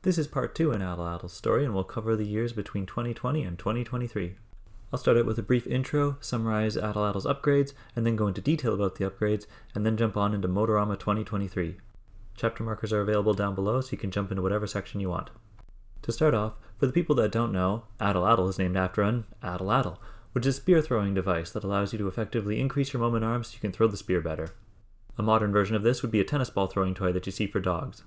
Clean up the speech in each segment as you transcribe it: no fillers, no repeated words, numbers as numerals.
This is part 2 in Atlatl's story, and we'll cover the years between 2020 and 2023. I'll start out with a brief intro, summarize Atlatl's upgrades, and then go into detail about the upgrades, and then jump on into Motorama 2023. Chapter markers are available down below, so you can jump into whatever section you want. To start off, for the people that don't know, Atlatl is named after an Atlatl, which is a spear throwing device that allows you to effectively increase your moment arm so you can throw the spear better. A modern version of this would be a tennis ball throwing toy that you see for dogs.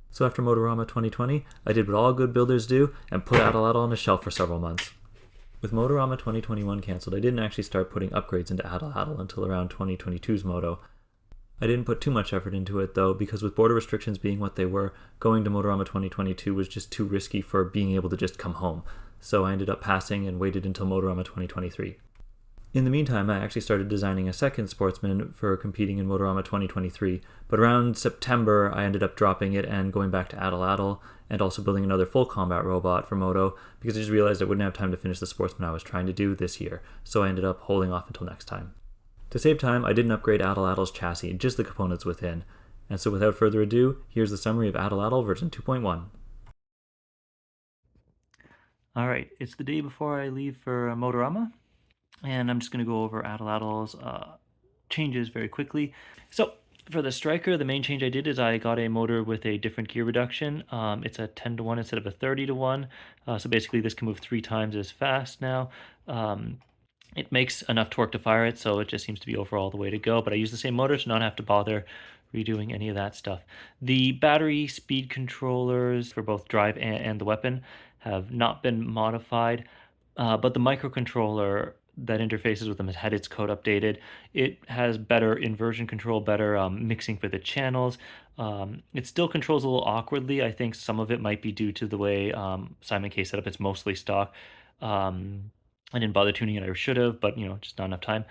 So after Motorama 2020, I did what all good builders do and put Atlatl on a shelf for several months. With Motorama 2021 cancelled, I didn't actually start putting upgrades into Atlatl until around 2022's Moto. I didn't put too much effort into it though, because with border restrictions being what they were, going to Motorama 2022 was just too risky for being able to just come home. So I ended up passing and waited until Motorama 2023. In the meantime, I actually started designing a second sportsman for competing in Motorama 2023, but around September I ended up dropping it and going back to Atlatl, and also building another full combat robot for Moto, because I just realized I wouldn't have time to finish the sportsman I was trying to do this year, so I ended up holding off until next time. To save time, I didn't upgrade Atlatl's chassis, just the components within, and so without further ado, here's the summary of Atlatl version 2.1. Alright, it's the day before I leave for Motorama, and I'm just going to go over Atlatl's changes very quickly. So for the Striker, the main change I did is I got a motor with a different gear reduction. It's a 10 to 1 instead of a 30 to 1. So basically this can move 3 times as fast now. It makes enough torque to fire it, so it just seems to be overall the way to go. But I use the same motor to not have to bother redoing any of that stuff. The battery speed controllers for both drive and the weapon have not been modified, but the microcontroller that interfaces with them has had its code updated. It has better inversion control, better mixing for the channels. It still controls a little awkwardly. I think some of it might be due to the way Simon K set up. It's mostly stock. I didn't bother tuning it. I should have, but just not enough time.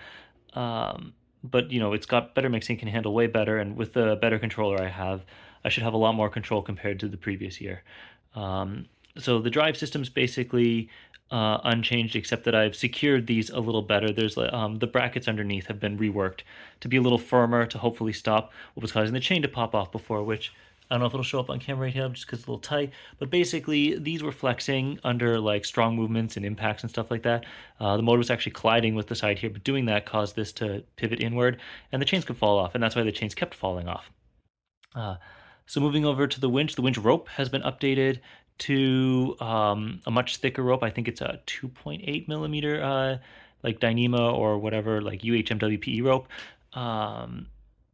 But it's got better mixing, can handle way better, and with the better controller I should have a lot more control compared to the previous year. So the drive system's basically unchanged, except that I've secured these a little better. There's the brackets underneath have been reworked to be a little firmer to hopefully stop what was causing the chain to pop off before, which I don't know if it'll show up on camera right here just because it's a little tight, but basically these were flexing under like strong movements and impacts and stuff like that. The motor was actually colliding with the side here, but doing that caused this to pivot inward, and the chains could fall off, and that's why the chains kept falling off. So moving over to the winch rope has been updated to a much thicker rope. I think it's a 2.8 millimeter like Dyneema or whatever, like UHMWPE rope.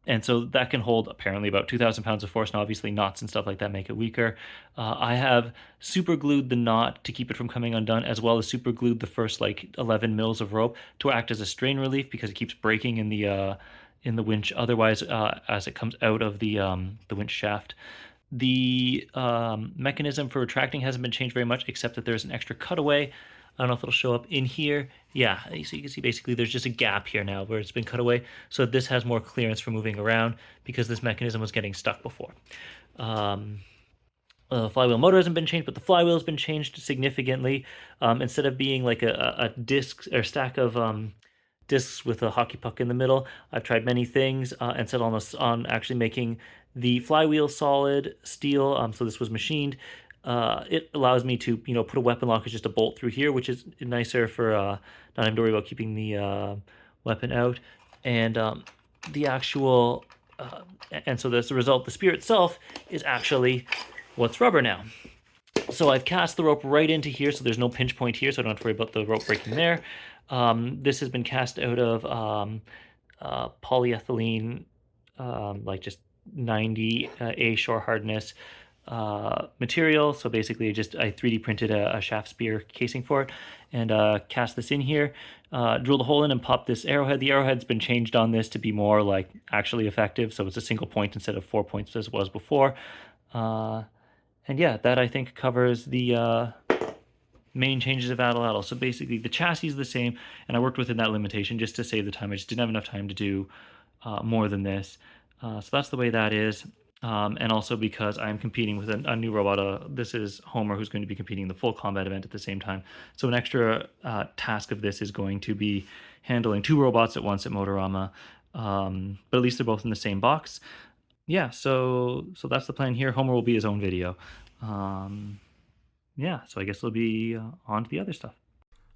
And so that can hold apparently about 2,000 pounds of force, and obviously knots and stuff like that make it weaker. I have super glued the knot to keep it from coming undone, as well as super glued the first like 11 mils of rope to act as a strain relief, because it keeps breaking in the winch otherwise as it comes out of the winch shaft. The mechanism for retracting hasn't been changed very much, except that there's an extra cutaway. I don't know if it'll show up in here. Yeah, so you can see basically there's just a gap here now where it's been cut away. So this has more clearance for moving around because this mechanism was getting stuck before. Flywheel motor hasn't been changed, but the flywheel has been changed significantly. Instead of being like a disc or stack of discs with a hockey puck in the middle, I've tried many things and settled on actually making the flywheel solid steel. So this was machined. It allows me to put a weapon lock as just a bolt through here, which is nicer for not having to worry about keeping the weapon out. And the actual and so as a result, the spear itself is actually what's rubber now. So I've cast the rope right into here, so there's no pinch point here, so I don't have to worry about the rope breaking there. This has been cast out of polyethylene, like just 90 A shore hardness material. So basically I 3D printed a shaft spear casing for it, and cast this in here, drilled a hole in and popped this arrowhead. The arrowhead's been changed on this to be more like actually effective, so it's a single point instead of 4 points as it was before. And yeah, that I think covers the main changes of Atlatl. So basically the chassis is the same, and I worked within that limitation just to save the time. I just didn't have enough time to do more than this. So that's the way that is. And also because I'm competing with a new robot. This is Homer, who's going to be competing in the full combat event at the same time. So an extra task of this is going to be handling 2 robots at once at Motorama. But at least they're both in the same box. Yeah, so that's the plan here. Homer will be his own video. Yeah, so I guess it'll be on to the other stuff.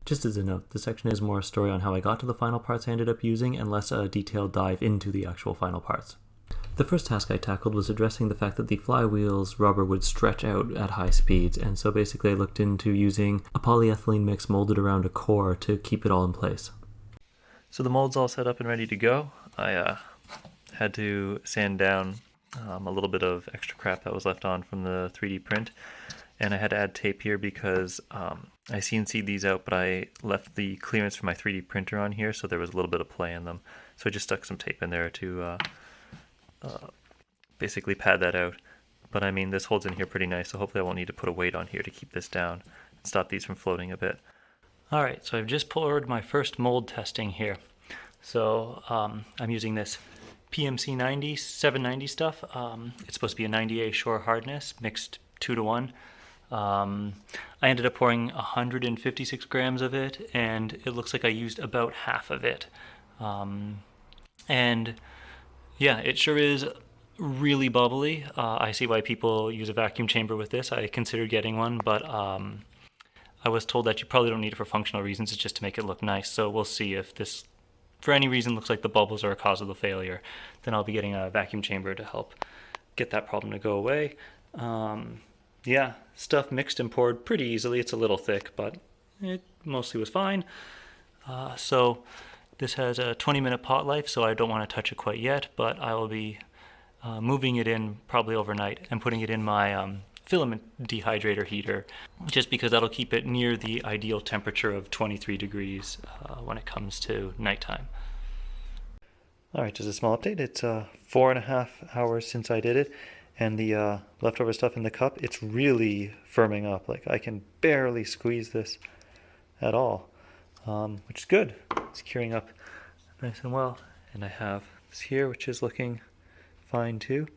Just as a note, this section is more a story on how I got to the final parts I ended up using and less a detailed dive into the actual final parts. The first task I tackled was addressing the fact that the flywheel's rubber would stretch out at high speeds, and so basically I looked into using a polyethylene mix molded around a core to keep it all in place. So the mold's all set up and ready to go. I had to sand down a little bit of extra crap that was left on from the 3D print, and I had to add tape here because I CNC'd these out, but I left the clearance for my 3D printer on here, so there was a little bit of play in them. So I just stuck some tape in there to basically pad that out. But I mean, this holds in here pretty nice, so hopefully I won't need to put a weight on here to keep this down and stop these from floating a bit. Alright, so I've just poured my first mold testing here. So I'm using this PMC 90 790 stuff. It's supposed to be a 90A shore hardness mixed 2-to-1. I ended up pouring 156 grams of it, and it looks like I used about half of it. And yeah, it sure is really bubbly. I see why people use a vacuum chamber with this. I considered getting one, but I was told that you probably don't need it for functional reasons. It's just to make it look nice. So we'll see if this, for any reason, looks like the bubbles are a cause of the failure. Then I'll be getting a vacuum chamber to help get that problem to go away. Yeah, stuff mixed and poured pretty easily. It's a little thick, but it mostly was fine. So this has a 20-minute pot life, so I don't want to touch it quite yet, but I will be moving it in probably overnight and putting it in my filament dehydrator heater, just because that'll keep it near the ideal temperature of 23 degrees when it comes to nighttime. Alright, just a small update. It's 4.5 hours since I did it, and the leftover stuff in the cup, it's really firming up. Like, I can barely squeeze this at all, which is good. It's curing up nice and well. And I have this here, which is looking fine too.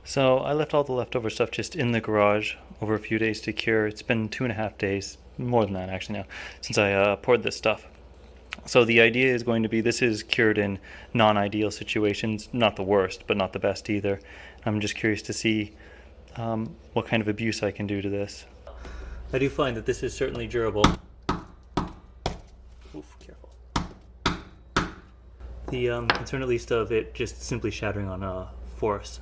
So I left all the leftover stuff just in the garage over a few days to cure. It's been 2.5 days, more than that actually now, since I poured this stuff. So the idea is going to be, this is cured in non-ideal situations, not the worst, but not the best either. I'm just curious to see what kind of abuse I can do to this. I do find that this is certainly durable. Oof, careful. The concern at least of it just simply shattering on force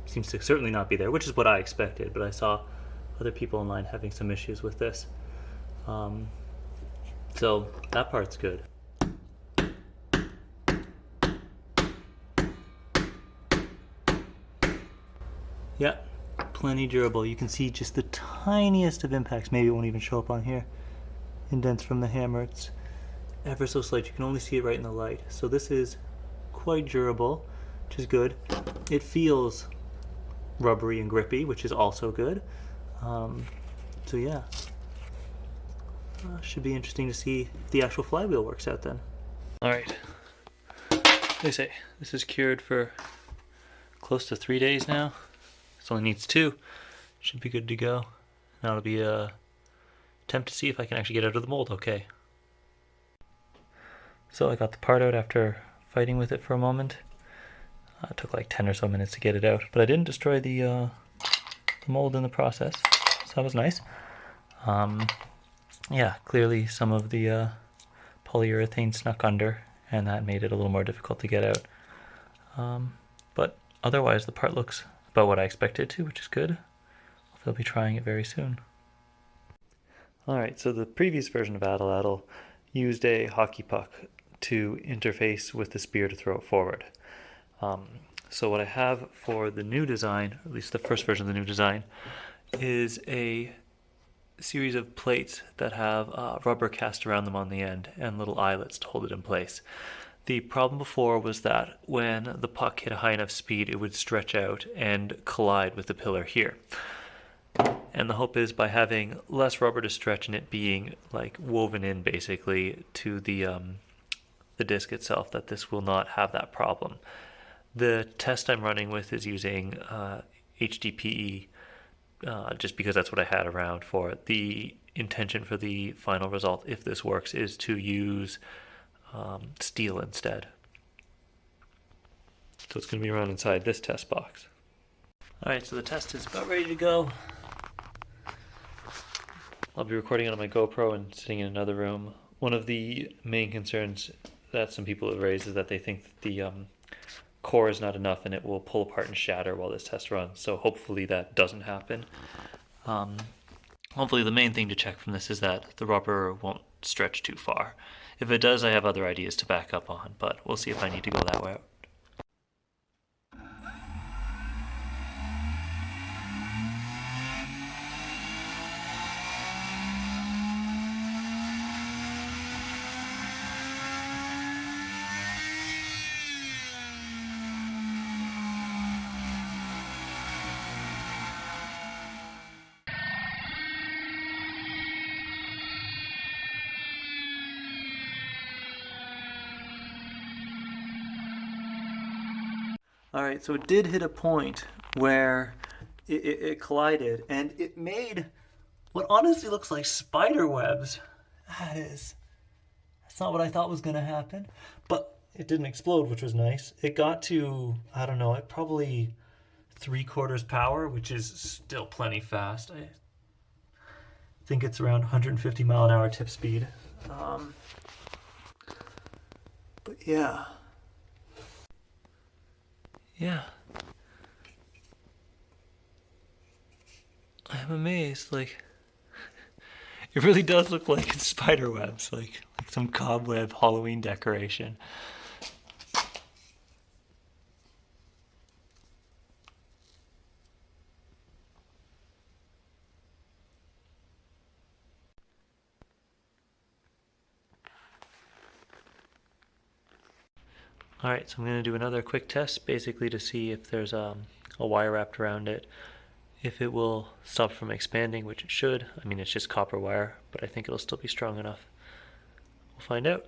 seems to certainly not be there, which is what I expected, but I saw other people online having some issues with this. So that part's good. Yeah, plenty durable. You can see just the tiniest of impacts. Maybe it won't even show up on here. Indents from the hammer. It's ever so slight. You can only see it right in the light. So this is quite durable, which is good. It feels rubbery and grippy, which is also good. So yeah. Should be interesting to see if the actual flywheel works out then. Alright. They say this is cured for close to 3 days now. This only needs 2. Should be good to go. Now it'll be a attempt to see if I can actually get out of the mold okay. So I got the part out after fighting with it for a moment. It took like 10 or so minutes to get it out, but I didn't destroy the mold in the process, so that was nice. Yeah, clearly some of the polyurethane snuck under, and that made it a little more difficult to get out. But otherwise, the part looks about what I expected it to, which is good. I'll be trying it very soon. Alright, so the previous version of Atlatl used a hockey puck to interface with the spear to throw it forward. So what I have for the new design, at least the first version of the new design, is a series of plates that have rubber cast around them on the end and little eyelets to hold it in place. The problem before was that when the puck hit a high enough speed, it would stretch out and collide with the pillar here. And the hope is by having less rubber to stretch and it being like woven in basically to the disc itself, that this will not have that problem. The test I'm running with is using HDPE, just because that's what I had around for it. The intention for the final result, if this works, is to use steel instead. So it's going to be around inside this test box. Alright, so the test is about ready to go. I'll be recording it on my GoPro and sitting in another room. One of the main concerns that some people have raised is that they think that the core is not enough and it will pull apart and shatter while this test runs. So hopefully that doesn't happen. Hopefully the main thing to check from this is that the rubber won't stretch too far. If it does, I have other ideas to back up on, but we'll see if I need to go that way. Alright, so it did hit a point where it collided and it made what honestly looks like spider webs. That's not what I thought was going to happen. But it didn't explode, which was nice. It got to, I don't know, probably 3/4 power, which is still plenty fast. I think it's around 150-mile-an-hour tip speed. But yeah. Yeah. I'm amazed. Like, it really does look like it's spider webs, like some cobweb Halloween decoration. Alright, so I'm going to do another quick test, basically to see if there's a wire wrapped around it, if it will stop from expanding, which it should. I mean, it's just copper wire, but I think it'll still be strong enough. We'll find out.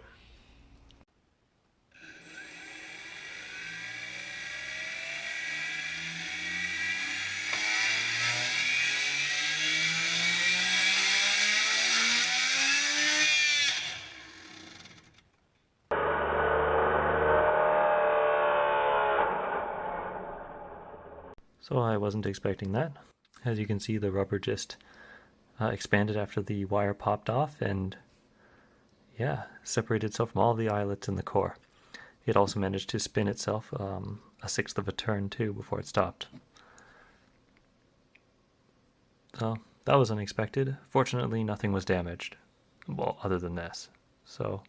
So I wasn't expecting that. As you can see, the rubber just expanded after the wire popped off and yeah, separated itself from all the eyelets in the core. It also managed to spin itself a sixth of a turn too before it stopped. So that was unexpected. Fortunately, nothing was damaged. Well, other than this. So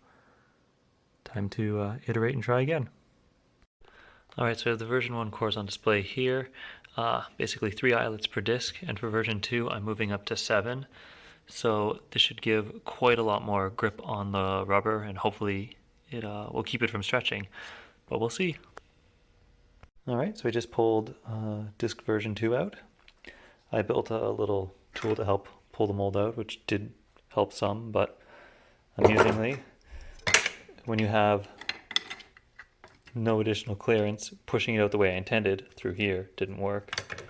time to iterate and try again. Alright, so I have the version 1 cores on display here. Basically 3 eyelets per disc, and for version 2 I'm moving up to 7. So this should give quite a lot more grip on the rubber, and hopefully it will keep it from stretching. But we'll see. Alright, so I just pulled disc version 2 out. I built a little tool to help pull the mold out, which did help some, but amusingly, when you have no additional clearance, pushing it out the way I intended through here didn't work,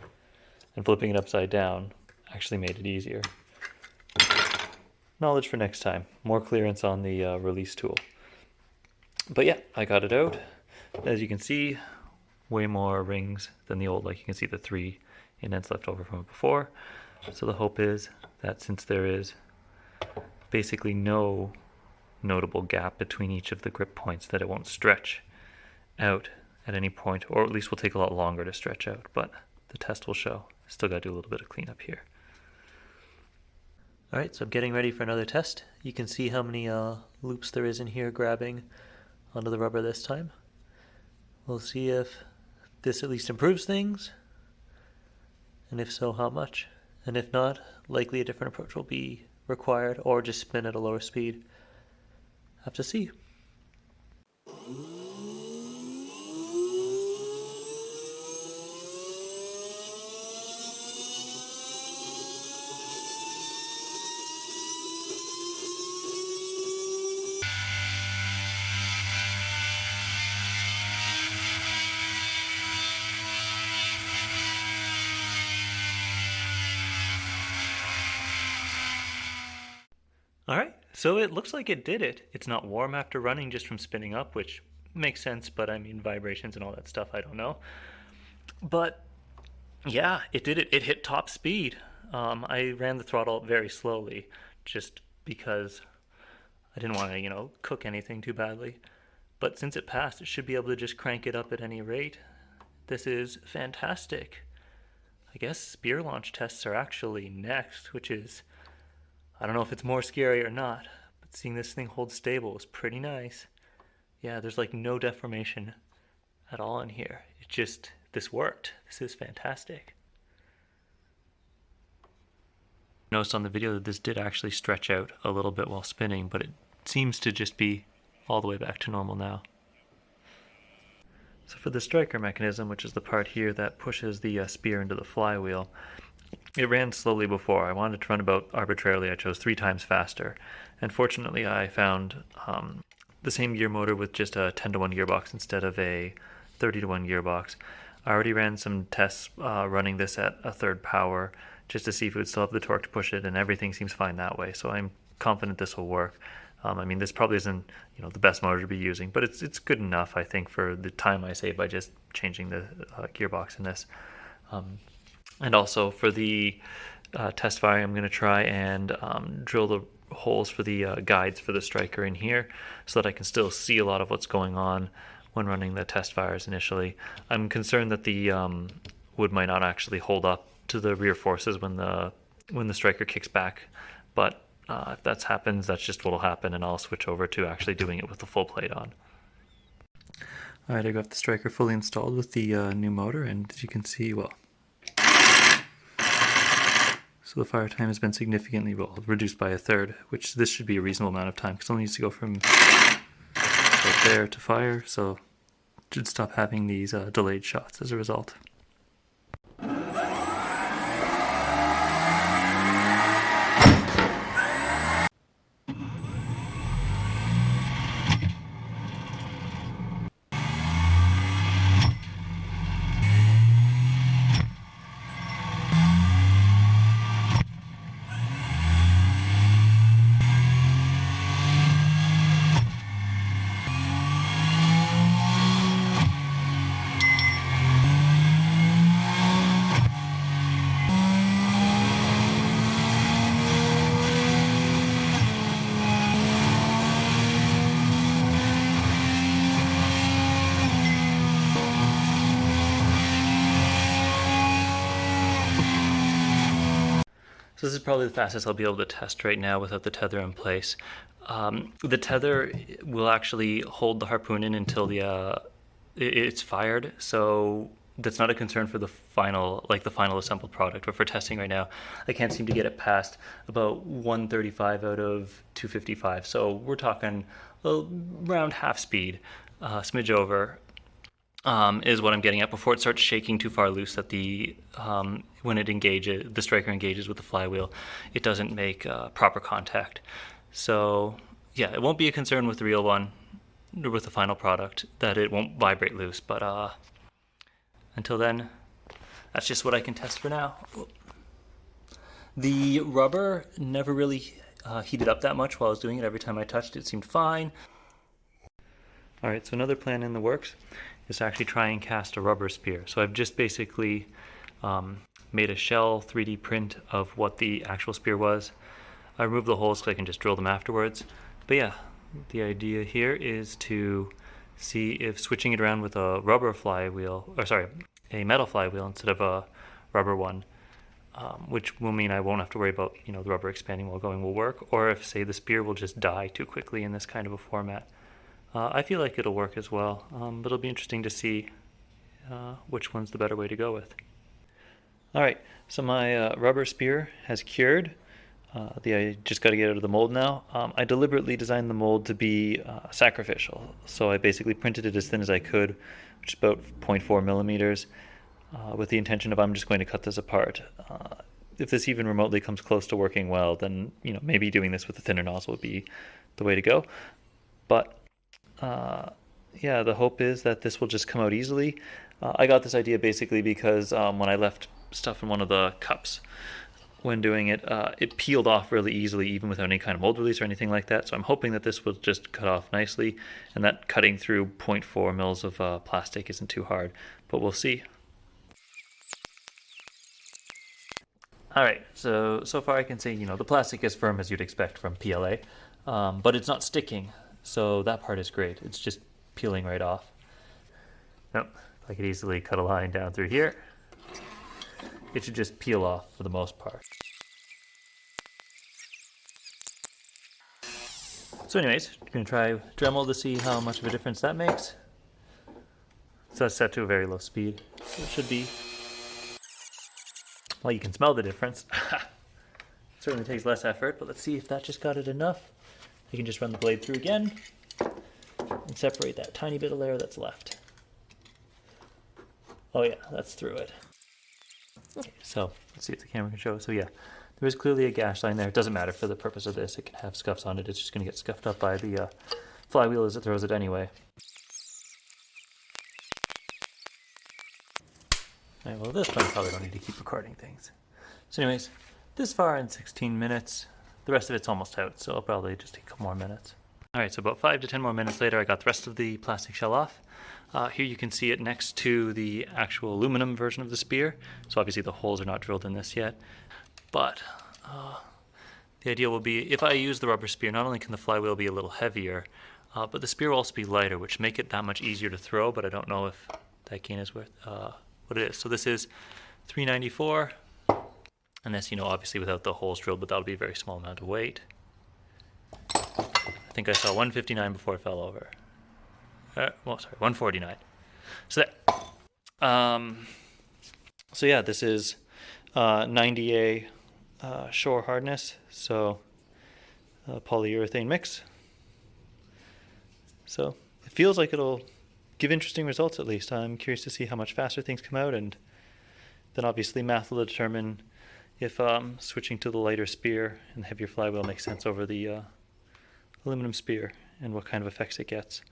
and flipping it upside down actually made it easier. Knowledge for next time. More clearance on the release tool. But yeah, I got it out. As you can see, way more rings than the old. Like you can see the 3 indents left over from it before. So the hope is that since there is basically no notable gap between each of the grip points, that it won't stretch out at any point, or at least will take a lot longer to stretch out, but the test will show. Still got to do a little bit of cleanup here. Alright, so I'm getting ready for another test. You can see how many loops there is in here grabbing onto the rubber this time. We'll see if this at least improves things, and if so, how much. And if not, likely a different approach will be required, or just spin at a lower speed. Have to see. Alright, so it looks like it did it. It's not warm after running just from spinning up, which makes sense, but I mean vibrations and all that stuff, I don't know. But Yeah, it did it. It hit top speed. I ran the throttle up very slowly, just because I didn't want to, cook anything too badly. But since it passed, it should be able to just crank it up at any rate. This is fantastic. I guess spear launch tests are actually next, which is, I don't know if it's more scary or not, but seeing this thing hold stable is pretty nice. Yeah, there's like no deformation at all in here. This worked. This is fantastic. Noticed on the video that this did actually stretch out a little bit while spinning, but it seems to just be all the way back to normal now. So for the striker mechanism, which is the part here that pushes the spear into the flywheel, it ran slowly before. I wanted to run about arbitrarily. I chose 3 times faster. And fortunately, I found the same gear motor with just a 10 to 1 gearbox instead of a 30 to 1 gearbox. I already ran some tests running this at a third power just to see if it would still have the torque to push it, and everything seems fine that way. So I'm confident this will work. I mean, this probably isn't the best motor to be using, but it's good enough, I think, for the time I save by just changing the gearbox in this. And also for the test fire, I'm going to try and drill the holes for the guides for the striker in here so that I can still see a lot of what's going on when running the test fires initially. I'm concerned that the wood might not actually hold up to the rear forces when the striker kicks back, but if that happens, that's just what will happen, and I'll switch over to actually doing it with the full plate on. Alright, I got the striker fully installed with the new motor, and as you can see, well, so the fire time has been significantly reduced by a third, which this should be a reasonable amount of time because it only needs to go from right there to fire, so it should stop having these delayed shots as a result. So this is probably the fastest I'll be able to test right now without the tether in place. The tether will actually hold the harpoon in until it's fired, so that's not a concern for the final assembled product. But for testing right now, I can't seem to get it past about 135 out of 255. So we're talking around half speed, smidge over. Is what I'm getting at before it starts shaking too far loose that when the striker engages with the flywheel, it doesn't make proper contact. So yeah, it won't be a concern with the real one, or with the final product, that it won't vibrate loose. But until then, that's just what I can test for now. The rubber never really heated up that much while I was doing it. Every time I touched it, it seemed fine. All right, so another plan in the works is to actually try and cast a rubber spear. So I've just basically made a shell 3D print of what the actual spear was. I removed the holes so I can just drill them afterwards. But yeah, the idea here is to see if switching it around with a metal flywheel instead of a rubber one, which will mean I won't have to worry about the rubber expanding while going, will work, or if, say, the spear will just die too quickly in this kind of a format. I feel like it'll work as well, but it'll be interesting to see which one's the better way to go with. Alright, so my rubber spear has cured. I just got to get out of the mold now. I deliberately designed the mold to be sacrificial, so I basically printed it as thin as I could, which is about 0.4 millimeters, with the intention of I'm just going to cut this apart. If this even remotely comes close to working well, then maybe doing this with a thinner nozzle would be the way to go. But yeah, the hope is that this will just come out easily. I got this idea basically because when I left stuff in one of the cups when doing it, it peeled off really easily even without any kind of mold release or anything like that. So I'm hoping that this will just cut off nicely and that cutting through 0.4 mils of plastic isn't too hard, but we'll see. Alright, so far I can say, the plastic is firm as you'd expect from PLA, but it's not sticking, so that part is great. It's just peeling right off. Nope, I could easily cut a line down through here. It should just peel off for the most part. So anyways, I'm going to try Dremel to see how much of a difference that makes. So that's set to a very low speed, so it should be... Well, you can smell the difference. Certainly takes less effort, but let's see if that just got it enough. You can just run the blade through again and separate that tiny bit of layer that's left. Oh yeah, that's through it. Okay, so let's see if the camera can show. So yeah, there is clearly a gash line there. It doesn't matter for the purpose of this. It can have scuffs on it. It's just going to get scuffed up by the flywheel as it throws it anyway. Alright, well at this point I probably don't need to keep recording things. So anyways, this far in 16 minutes. The rest of it's almost out, so I'll probably just take a couple more minutes. Alright, so about 5 to 10 more minutes later I got the rest of the plastic shell off. Here you can see it next to the actual aluminum version of the spear. So obviously the holes are not drilled in this yet. But the idea will be, if I use the rubber spear, not only can the flywheel be a little heavier, but the spear will also be lighter, which make it that much easier to throw, but I don't know if that gain is worth what it is. So this is 394, and this, obviously without the holes drilled, but that'll be a very small amount of weight. I think I saw 159 before it fell over. Well, sorry, 149. So that. So yeah, this is 90A shore hardness, so polyurethane mix. So it feels like it'll give interesting results at least. I'm curious to see how much faster things come out, and then obviously math will determine if switching to the lighter spear and the heavier flywheel makes sense over the aluminum spear and what kind of effects it gets.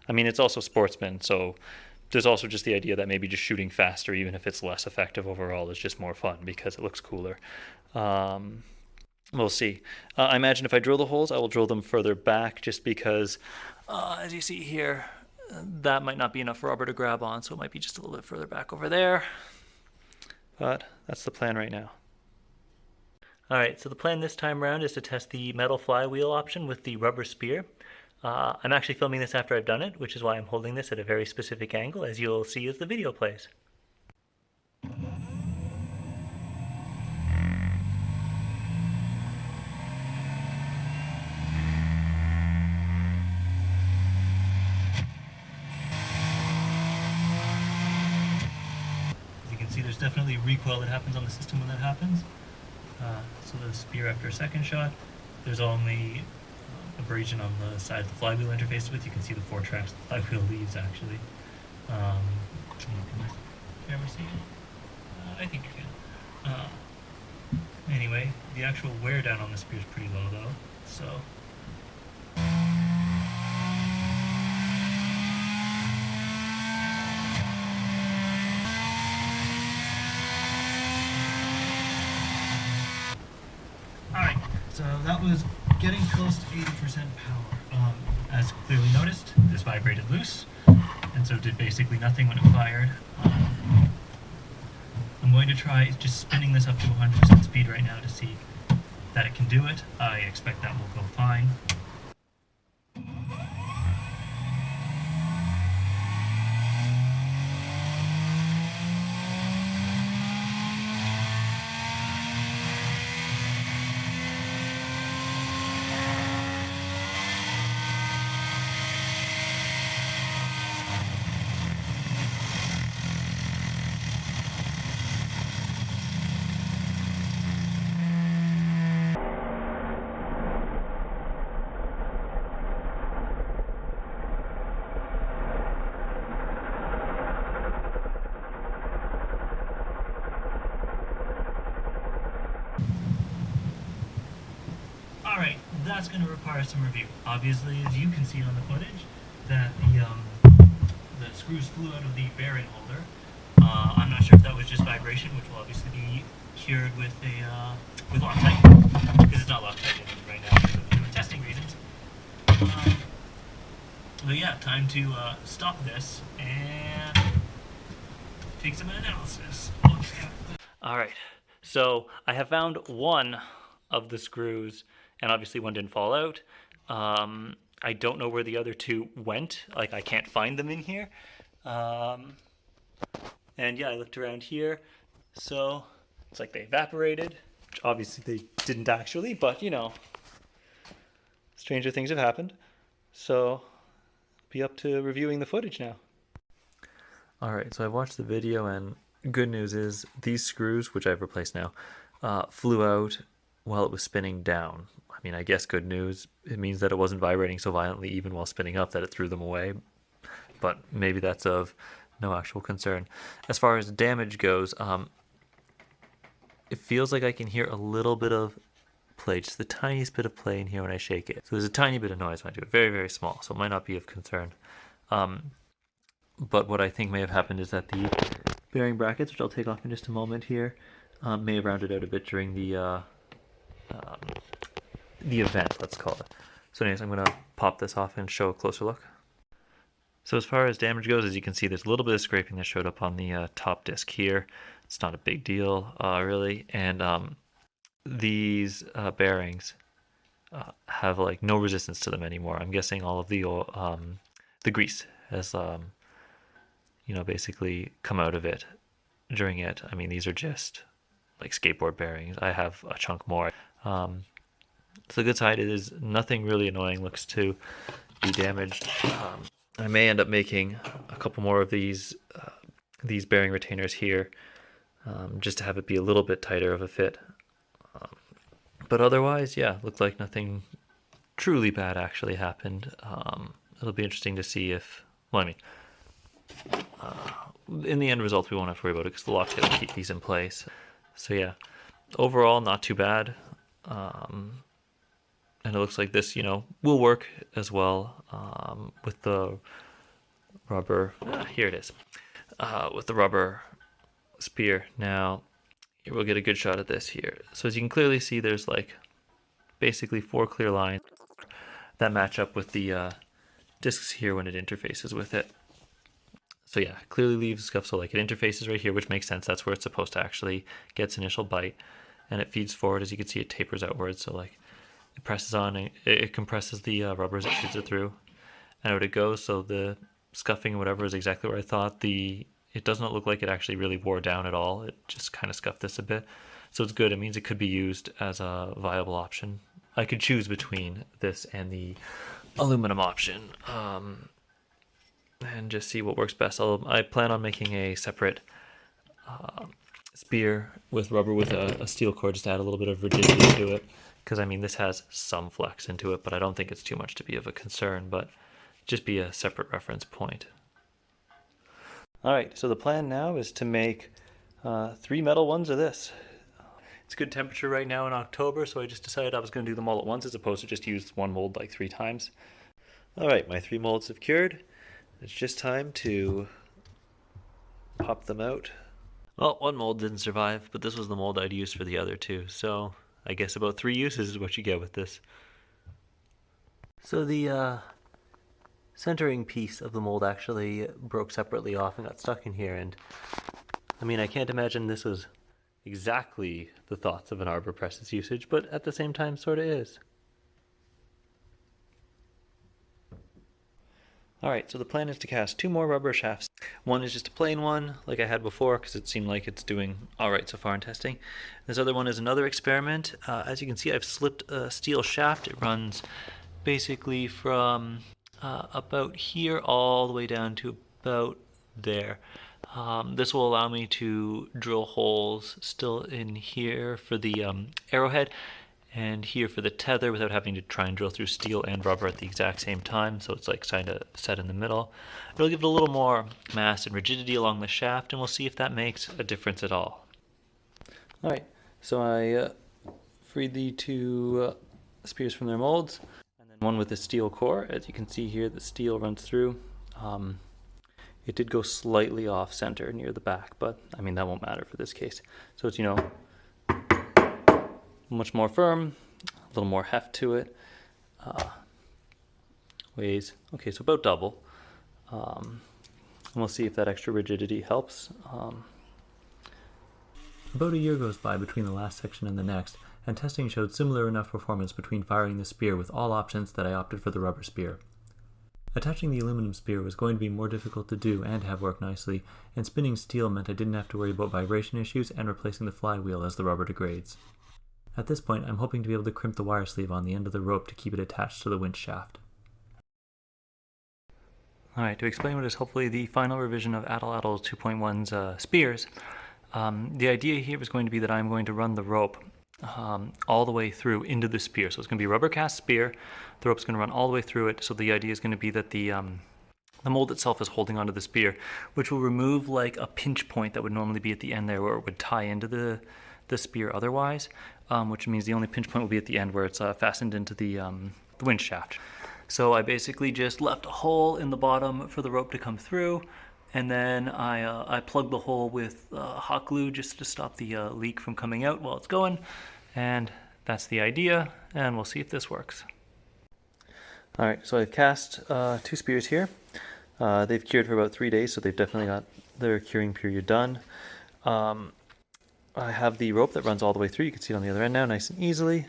I mean, it's also sportsman, so there's also just the idea that maybe just shooting faster, even if it's less effective overall, is just more fun because it looks cooler. We'll see. I imagine if I drill the holes, I will drill them further back just because, as you see here, that might not be enough rubber to grab on, so it might be just a little bit further back over there. But that's the plan right now. Alright, so the plan this time around is to test the metal flywheel option with the rubber spear. I'm actually filming this after I've done it, which is why I'm holding this at a very specific angle, as you'll see as the video plays. As you can see, there's definitely recoil that happens on the system when that happens. So the spear after a second shot, there's only abrasion on the side of the flywheel interface with. You can see the 4 tracks the flywheel leaves actually. Can this camera see it? I think you can. Anyway, the actual wear down on the spear is pretty low though, so. Alright, so that was getting close to 80% power. As clearly noticed, this vibrated loose, and so did basically nothing when it fired. I'm going to try just spinning this up to 100% speed right now to see that it can do it. I expect that will go fine. Alright, that's going to require some review. Obviously, as you can see on the footage, that the screws flew out of the bearing holder. I'm not sure if that was just vibration, which will obviously be cured with Loctite, because it's not Loctite right now for testing reasons. But yeah, time to stop this and take some analysis. Alright, So I have found one of the screws, and obviously one didn't fall out. I don't know where the other two went. Like, I can't find them in here. Um, and yeah, I looked around here. So it's like they evaporated, which obviously they didn't actually, but you know, stranger things have happened. So be up to reviewing the footage now. All right, so I watched the video, and good news is these screws, which I've replaced now, flew out while it was spinning down. I mean, I guess good news. It means that it wasn't vibrating so violently even while spinning up that it threw them away. But maybe that's of no actual concern. As far as damage goes, it feels like I can hear a little bit of play, just the tiniest bit of play in here when I shake it. So there's a tiny bit of noise when I do it, very, very small, so it might not be of concern. But what I think may have happened is that the bearing brackets, which I'll take off in just a moment here, may have rounded out a bit during the event, let's call it. So anyways, I'm going to pop this off and show a closer look. So as far as damage goes, as you can see, there's a little bit of scraping that showed up on the top disc here. It's not a big deal, really. And these bearings have like no resistance to them anymore. I'm guessing all of the grease has basically come out of it during it. I mean, these are just like skateboard bearings. I have a chunk more. So the good side is nothing really annoying looks to be damaged. I may end up making a couple more of these bearing retainers here, just to have it be a little bit tighter of a fit. But otherwise, yeah, looked like nothing truly bad actually happened. It'll be interesting to see if, well, I mean, in the end result, we won't have to worry about it because the locktail will keep these in place. So yeah, overall, not too bad. And it looks like this, will work as well with the rubber. Here it is, with the rubber spear. Now, here we'll get a good shot at this here. So as you can clearly see, there's like basically 4 clear lines that match up with the discs here when it interfaces with it. So yeah, clearly leaves scuff. So like it interfaces right here, which makes sense. That's where it's supposed to actually get its initial bite, and it feeds forward. As you can see, it tapers outwards. So like it presses on, and it compresses the rubber as it shoots it through, and out it goes. So the scuffing or whatever is exactly where I thought. It does not look like it actually really wore down at all. It just kind of scuffed this a bit. So it's good. It means it could be used as a viable option. I could choose between this and the aluminum option, and just see what works best. I plan on making a separate spear with rubber with a steel core, just to add a little bit of rigidity to it. Because I mean, this has some flex into it, but I don't think it's too much to be of a concern. But just be a separate reference point. All right, so the plan now is to make 3 metal ones of this. It's good temperature right now in October, so I just decided I was going to do them all at once as opposed to just use one mold like 3 times. All right, my 3 molds have cured. It's just time to pop them out. Well, one mold didn't survive, but this was the mold I'd used for the other 2, so I guess about 3 uses is what you get with this. So the centering piece of the mold actually broke separately off and got stuck in here, and I mean, I can't imagine this was exactly the thoughts of an arbor press's usage, but at the same time sort of is. Alright, so the plan is to cast 2 more rubber shafts. One is just a plain one, like I had before, because it seemed like it's doing alright so far in testing. This other one is another experiment. As you can see, I've slipped a steel shaft. It runs basically from about here all the way down to about there. This will allow me to drill holes still in here for the arrowhead and here for the tether without having to try and drill through steel and rubber at the exact same time, so it's like kind of set in the middle. It'll give it a little more mass and rigidity along the shaft, and we'll see if that makes a difference at all. Alright, so I freed the 2 spears from their molds, and then one with the steel core. As you can see here, the steel runs through. It did go slightly off center near the back, but I mean that won't matter for this case. So it's, much more firm, a little more heft to it. Weighs, okay, so about double. And we'll see if that extra rigidity helps. About a year goes by between the last section and the next, and testing showed similar enough performance between firing the spear with all options that I opted for the rubber spear. Attaching the aluminum spear was going to be more difficult to do and have worked nicely, and spinning steel meant I didn't have to worry about vibration issues and replacing the flywheel as the rubber degrades. At this point, I'm hoping to be able to crimp the wire sleeve on the end of the rope to keep it attached to the winch shaft. Alright, to explain what is hopefully the final revision of Atlatl 2.1's spears, the idea here is going to be that I'm going to run the rope all the way through into the spear. So it's going to be a rubber cast spear. The rope's going to run all the way through it. So the idea is going to be that the mold itself is holding onto the spear, which will remove like a pinch point that would normally be at the end there where it would tie into the spear otherwise, which means the only pinch point will be at the end where it's fastened into the winch shaft. So I basically just left a hole in the bottom for the rope to come through, and then I plugged the hole with hot glue just to stop the leak from coming out while it's going, and that's the idea, and we'll see if this works. Alright, so I've cast 2 spears here. They've cured for about 3 days, so they've definitely got their curing period done. I have the rope that runs all the way through. You can see it on the other end now, nice and easily.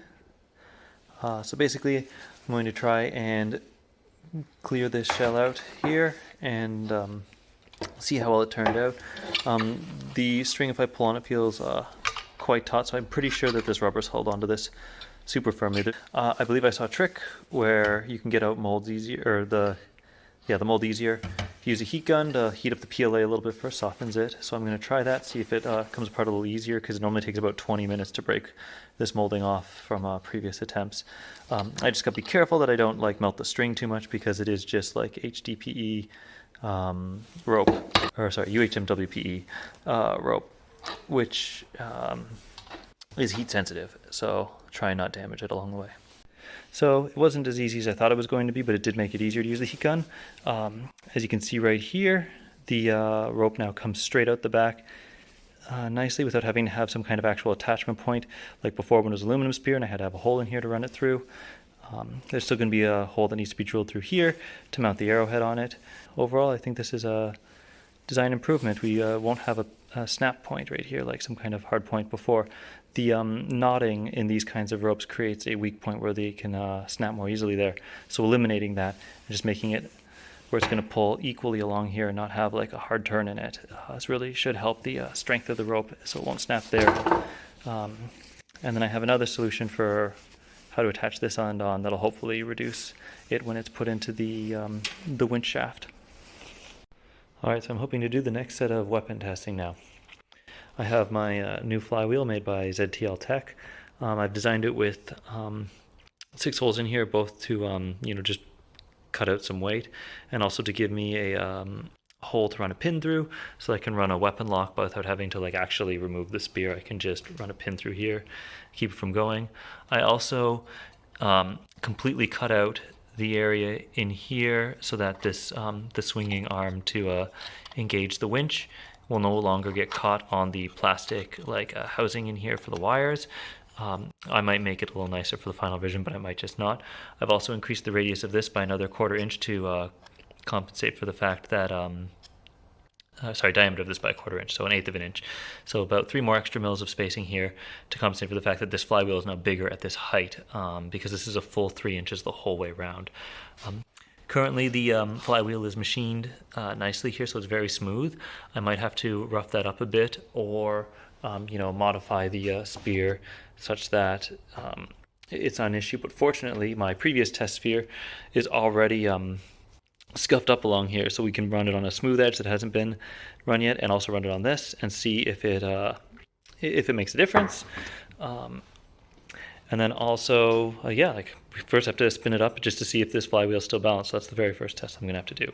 So basically, I'm going to try and clear this shell out here and see how well it turned out. The string, if I pull on it, feels quite taut, so I'm pretty sure that this rubber's held onto this super firmly. I believe I saw a trick where you can get out molds easier, or the mold easier. If you use a heat gun to heat up the PLA a little bit first, softens it. So I'm going to try that, see if it comes apart a little easier, because it normally takes about 20 minutes to break this molding off from previous attempts. I just got to be careful that I don't like melt the string too much, because it is just like HDPE rope, or sorry, UHMWPE rope, which is heat sensitive. So try and not damage it along the way. So it wasn't as easy as I thought it was going to be, but it did make it easier to use the heat gun. As you can see right here, the rope now comes straight out the back nicely without having to have some kind of actual attachment point like before when it was aluminum spear and I had to have a hole in here to run it through. There's still going to be a hole that needs to be drilled through here to mount the arrowhead on it. Overall, I think this is a design improvement. We won't have a snap point right here like some kind of hard point before. The knotting in these kinds of ropes creates a weak point where they can snap more easily there. So eliminating that and just making it where it's going to pull equally along here and not have like a hard turn in it. This really should help the strength of the rope so it won't snap there. And then I have another solution for how to attach this end on that'll hopefully reduce it when it's put into the winch shaft. Alright, so I'm hoping to do the next set of weapon testing now. I have my new flywheel made by ZTL Tech. I've designed it with 6 holes in here, both to just cut out some weight, and also to give me a hole to run a pin through, so I can run a weapon lock without having to like actually remove the spear. I can just run a pin through here, keep it from going. I also completely cut out the area in here so that this the swinging arm to engage the winch will no longer get caught on the plastic like housing in here for the wires. I might make it a little nicer for the final version, but I might just not. I've also increased the radius of this by another 1/4 inch to compensate for the fact that diameter of this by 1/4 inch, so 1/8 of an inch. So about 3 more extra mils of spacing here to compensate for the fact that this flywheel is now bigger at this height, because this is a full 3 inches the whole way around. Currently the flywheel is machined nicely here, so it's very smooth. I might have to rough that up a bit, or modify the spear such that it's not an issue. But fortunately, my previous test sphere is already scuffed up along here, so we can run it on a smooth edge that hasn't been run yet, and also run it on this and see if it makes a difference. And then also, we first have to spin it up just to see if this flywheel is still balanced. So that's the very first test I'm going to have to do.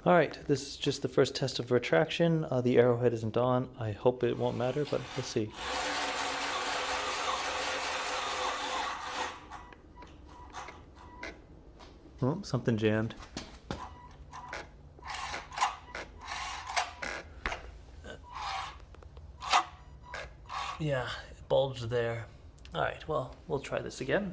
All right, this is just the first test of retraction. The arrowhead isn't on. I hope it won't matter, but we'll see. Oh, something jammed. Yeah, it bulged there. All right, well, we'll try this again.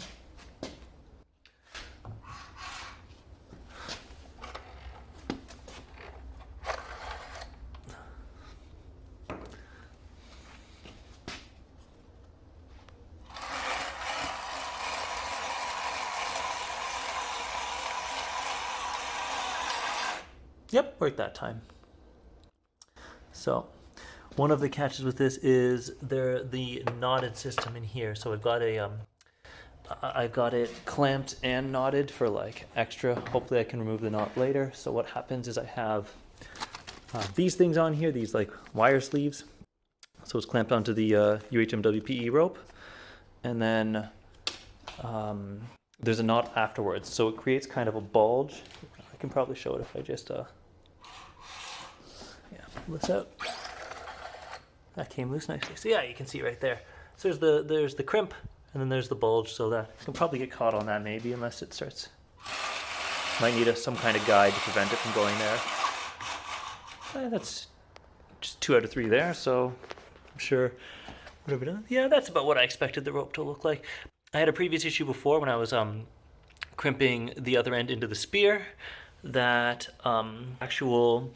Yep, worked that time. So, one of the catches with this is the knotted system in here. So I've got it clamped and knotted for like extra. Hopefully I can remove the knot later. So what happens is I have these things on here, these like wire sleeves. So it's clamped onto the UHMWPE rope, and then there's a knot afterwards. So it creates kind of a bulge. I can probably show it if I just pull this out. That came loose nicely. So yeah, you can see right there. So there's the crimp, and then there's the bulge, so that you can probably get caught on that maybe, unless it starts. Might need some kind of guide to prevent it from going there. That's just 2 out of 3 there, so I'm sure. What have we done? Yeah, that's about what I expected the rope to look like. I had a previous issue before when I was crimping the other end into the spear, that actual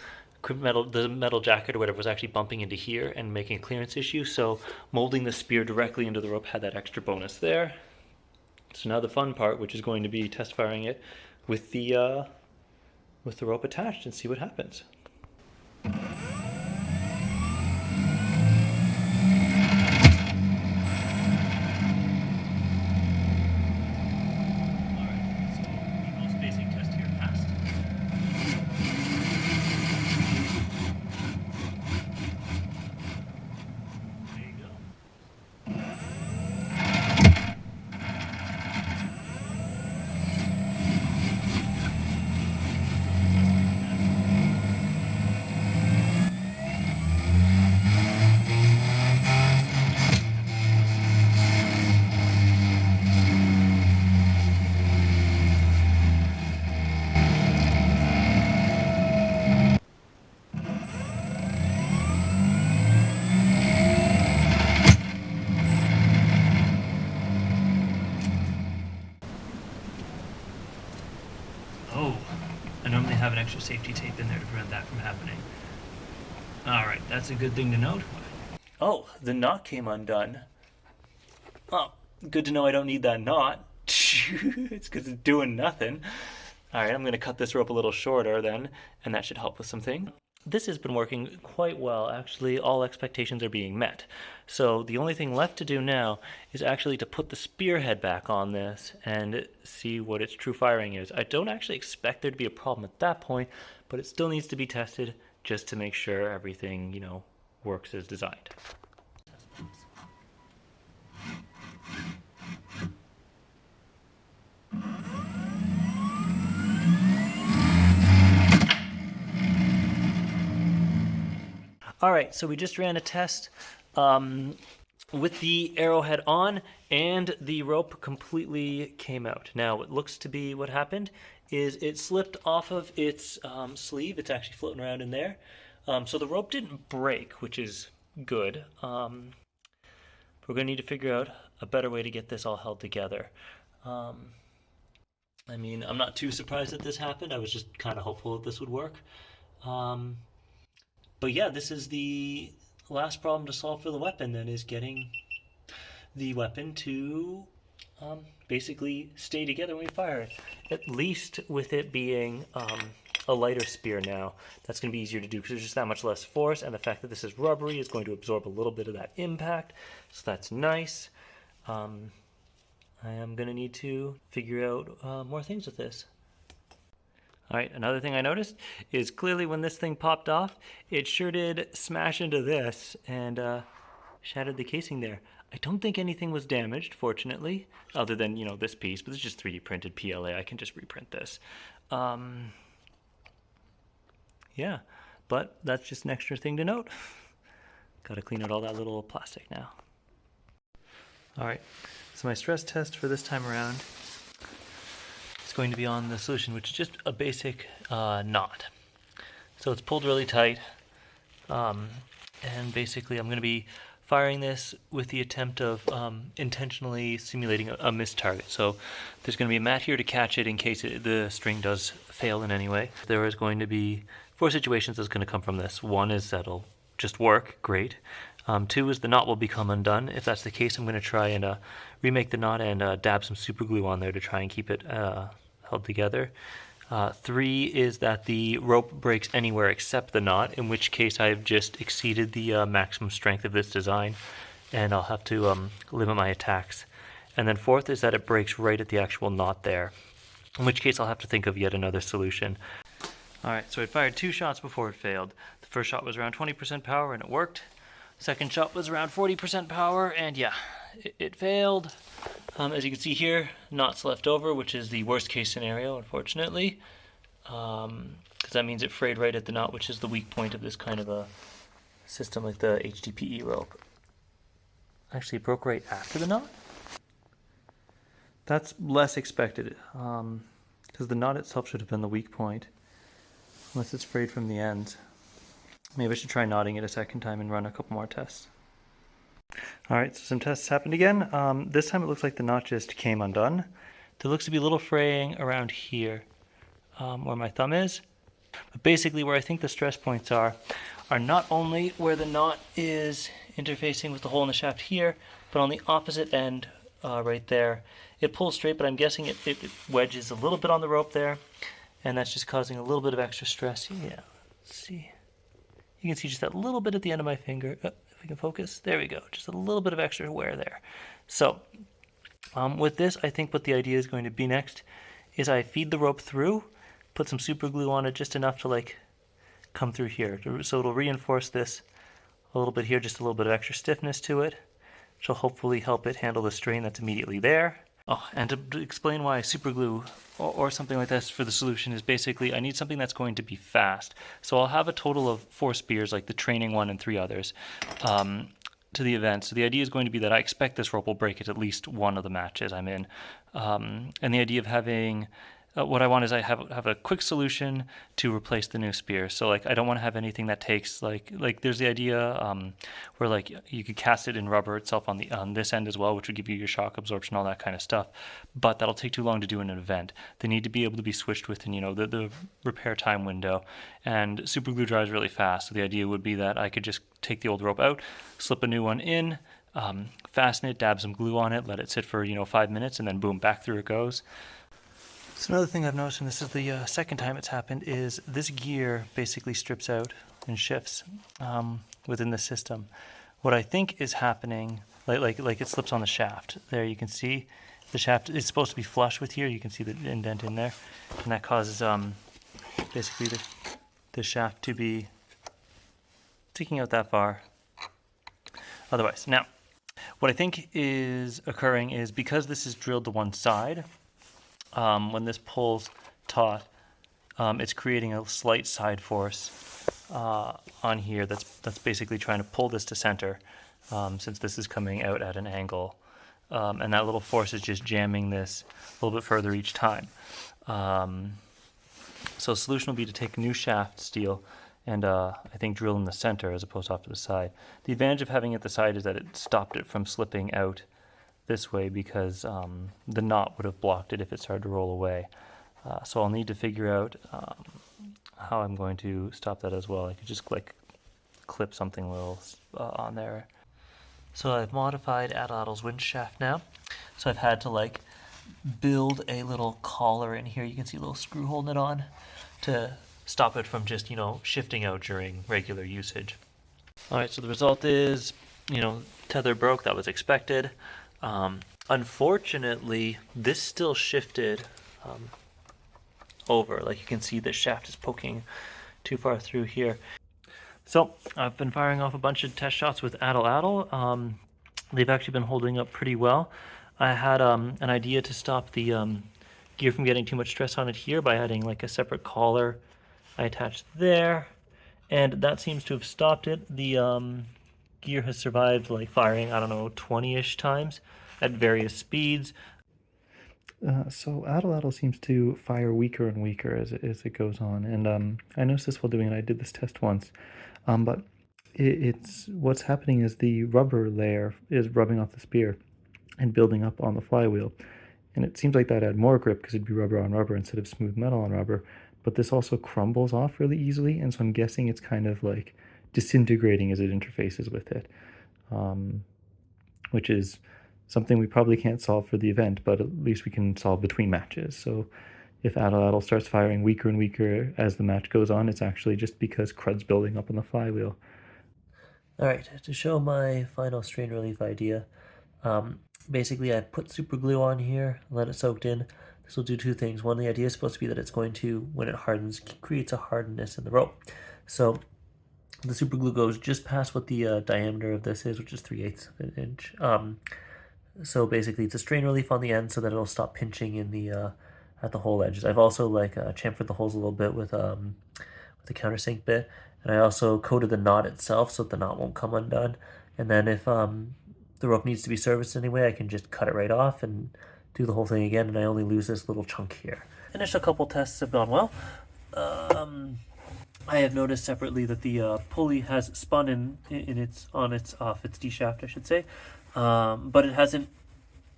the metal jacket or whatever was actually bumping into here and making a clearance issue. So molding the spear directly into the rope had that extra bonus there. So now the fun part, which is going to be test firing it with the rope attached and see what happens. Oh, I normally have an extra safety tape in there to prevent that from happening. All right, that's a good thing to note. Oh, the knot came undone. Oh, good to know I don't need that knot. It's because it's doing nothing. All right, I'm going to cut this rope a little shorter then, and that should help with something. This has been working quite well. Actually, all expectations are being met. So the only thing left to do now is actually to put the spearhead back on this and see what its true firing is. I don't actually expect there to be a problem at that point, but it still needs to be tested just to make sure everything, works as designed. All right, so we just ran a test with the arrowhead on, and the rope completely came out. Now, what looks to be what happened is it slipped off of its sleeve. It's actually floating around in there. So the rope didn't break, which is good. We're going to need to figure out a better way to get this all held together. I'm not too surprised that this happened. I was just kind of hopeful that this would work. But yeah, this is the last problem to solve for the weapon, then, is getting the weapon to basically stay together when we fire it. At least with it being a lighter spear now, that's going to be easier to do because there's just that much less force, and the fact that this is rubbery is going to absorb a little bit of that impact, so that's nice. I am going to need to figure out more things with this. All right, another thing I noticed is clearly when this thing popped off, it sure did smash into this and shattered the casing there. I don't think anything was damaged, fortunately, other than, this piece, but it's just 3D printed PLA. I can just reprint this. Yeah, but that's just an extra thing to note. Got to clean out all that little plastic now. All right, so my stress test for this time around is going to be on the solution, which is just a basic knot. So it's pulled really tight, and basically I'm going to be firing this with the attempt of intentionally simulating a missed target. So there's going to be a mat here to catch it in case the string does fail in any way. There is going to be 4 situations that's going to come from this. One is that'll just work, great. 2 is the knot will become undone. If that's the case, I'm going to try and remake the knot and dab some super glue on there to try and keep it held together. 3 is that the rope breaks anywhere except the knot, in which case I've just exceeded the maximum strength of this design, and I'll have to limit my attacks. And then 4th is that it breaks right at the actual knot there, in which case I'll have to think of yet another solution. Alright, so I fired 2 shots before it failed. The first shot was around 20% power and it worked. Second shot was around 40% power, and yeah, it failed. As you can see here, knots left over, which is the worst case scenario, unfortunately, because that means it frayed right at the knot, which is the weak point of this kind of a system like the HDPE rope. Actually, it broke right after the knot. That's less expected, because the knot itself should have been the weak point, unless it's frayed from the ends. Maybe I should try knotting it a second time and run a couple more tests. Alright, so some tests happened again. This time it looks like the knot just came undone. There looks to be a little fraying around here, where my thumb is. But basically where I think the stress points are not only where the knot is interfacing with the hole in the shaft here, but on the opposite end right there. It pulls straight, but I'm guessing it wedges a little bit on the rope there, and that's just causing a little bit of extra stress. Yeah, let's see. You can see just that little bit at the end of my finger. If we can focus, there we go. Just a little bit of extra wear there. So with this, I think what the idea is going to be next is I feed the rope through, put some super glue on it, just enough to like come through here. So it'll reinforce this a little bit here, just a little bit of extra stiffness to it, which will hopefully help it handle the strain that's immediately there. Oh, and to explain why super glue or something like this for the solution is basically I need something that's going to be fast. So I'll have a total of 4 spears, like the training one and 3 others, to the event. So the idea is going to be that I expect this rope will break at least one of the matches I'm in. And the idea of having what I want is I have a quick solution to replace the new spear. So like I don't want to have anything that takes like there's the idea where like you could cast it in rubber itself on this end as well, which would give you your shock absorption, all that kind of stuff. But that'll take too long to do in an event. They need to be able to be switched within the repair time window, and super glue dries really fast. So the idea would be that I could just take the old rope out, slip a new one in, fasten it, dab some glue on it, let it sit for 5 minutes, and then boom, back through it goes. So another thing I've noticed, and this is the second time it's happened, is this gear basically strips out and shifts within the system. What I think is happening, like it slips on the shaft. There you can see the shaft is supposed to be flush with here. You can see the indent in there, and that causes basically the shaft to be sticking out that far. Otherwise, now what I think is occurring is because this is drilled to one side. When this pulls taut, it's creating a slight side force on here that's basically trying to pull this to center, since this is coming out at an angle, and that little force is just jamming this a little bit further each time. So the solution will be to take a new shaft steel and I think drill in the center as opposed to off to the side. The advantage of having it at the side is that it stopped it from slipping out this way, because the knot would have blocked it if it started to roll away. So I'll need to figure out how I'm going to stop that as well. I could just clip something little on there. So I've modified Atlatl's winch shaft now. So I've had to build a little collar in here. You can see a little screw holding it on to stop it from just shifting out during regular usage. All right, so the result is tether broke. That was expected. Unfortunately, this still shifted over. Like you can see the shaft is poking too far through here. So I've been firing off a bunch of test shots with Atlatl. They've actually been holding up pretty well. I had an idea to stop the gear from getting too much stress on it here by adding a separate collar I attached there, and that seems to have stopped it. The gear has survived like firing, I don't know, 20-ish times at various speeds. So Atlatl seems to fire weaker and weaker as it goes on, and I noticed this while doing it. I did this test once, but it's what's happening is the rubber layer is rubbing off the spear and building up on the flywheel, and it seems like that had more grip because it'd be rubber on rubber instead of smooth metal on rubber. But this also crumbles off really easily, and so I'm guessing it's kind of like disintegrating as it interfaces with it, um, which is something we probably can't solve for the event, but at least we can solve between matches. So if Atlatl starts firing weaker and weaker as the match goes on, it's actually just because crud's building up on the flywheel. All right, to show my final strain relief idea, basically I put super glue on here, let it soak in. This will do two things. One, the idea is supposed to be that it's going to, when it hardens, creates a hardness in the rope. So the super glue goes just past what the diameter of this is, which is 3/8 of an inch. So basically, it's a strain relief on the end so that it'll stop pinching in the at the hole edges. I've also like chamfered the holes a little bit with the countersink bit, and I also coated the knot itself so that the knot won't come undone. And then if the rope needs to be serviced anyway, I can just cut it right off and do the whole thing again, and I only lose this little chunk here. Initial couple tests have gone well. I have noticed separately that the pulley has spun in its on its off its D shaft, I should say, but it hasn't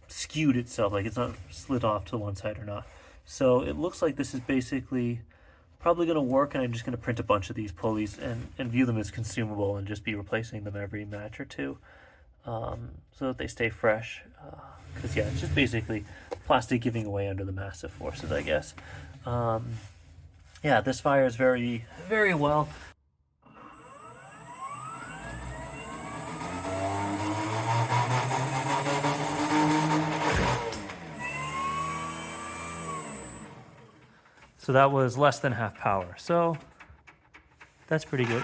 skewed itself, like it's not slid off to one side or not. So it looks like this is basically probably going to work, and I'm just going to print a bunch of these pulleys and view them as consumable and just be replacing them every match or two, so that they stay fresh. Because yeah, it's just basically plastic giving away under the massive forces, I guess. Yeah, this fires very, very well. So that was less than half power. So that's pretty good.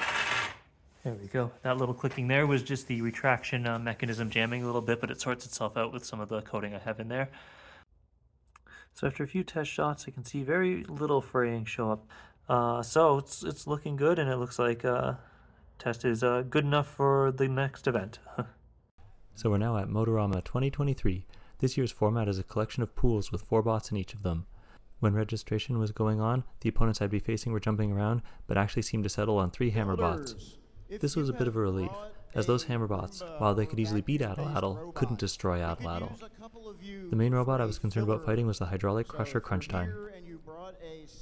There we go. That little clicking there was just the retraction mechanism jamming a little bit, but it sorts itself out with some of the coating I have in there. So after a few test shots, I can see very little fraying show up. So it's looking good, and it looks like test is good enough for the next event. So we're now at Motorama 2023. This year's format is a collection of pools with 4 bots in each of them. When registration was going on, the opponents I'd be facing were jumping around, but actually seemed to settle on 3 hammer bots. This was a bit of a relief, as those hammer bots, while they could easily beat Atlatl, couldn't destroy Atlatl. The main robot I was concerned about fighting was the hydraulic crusher Crunch Time.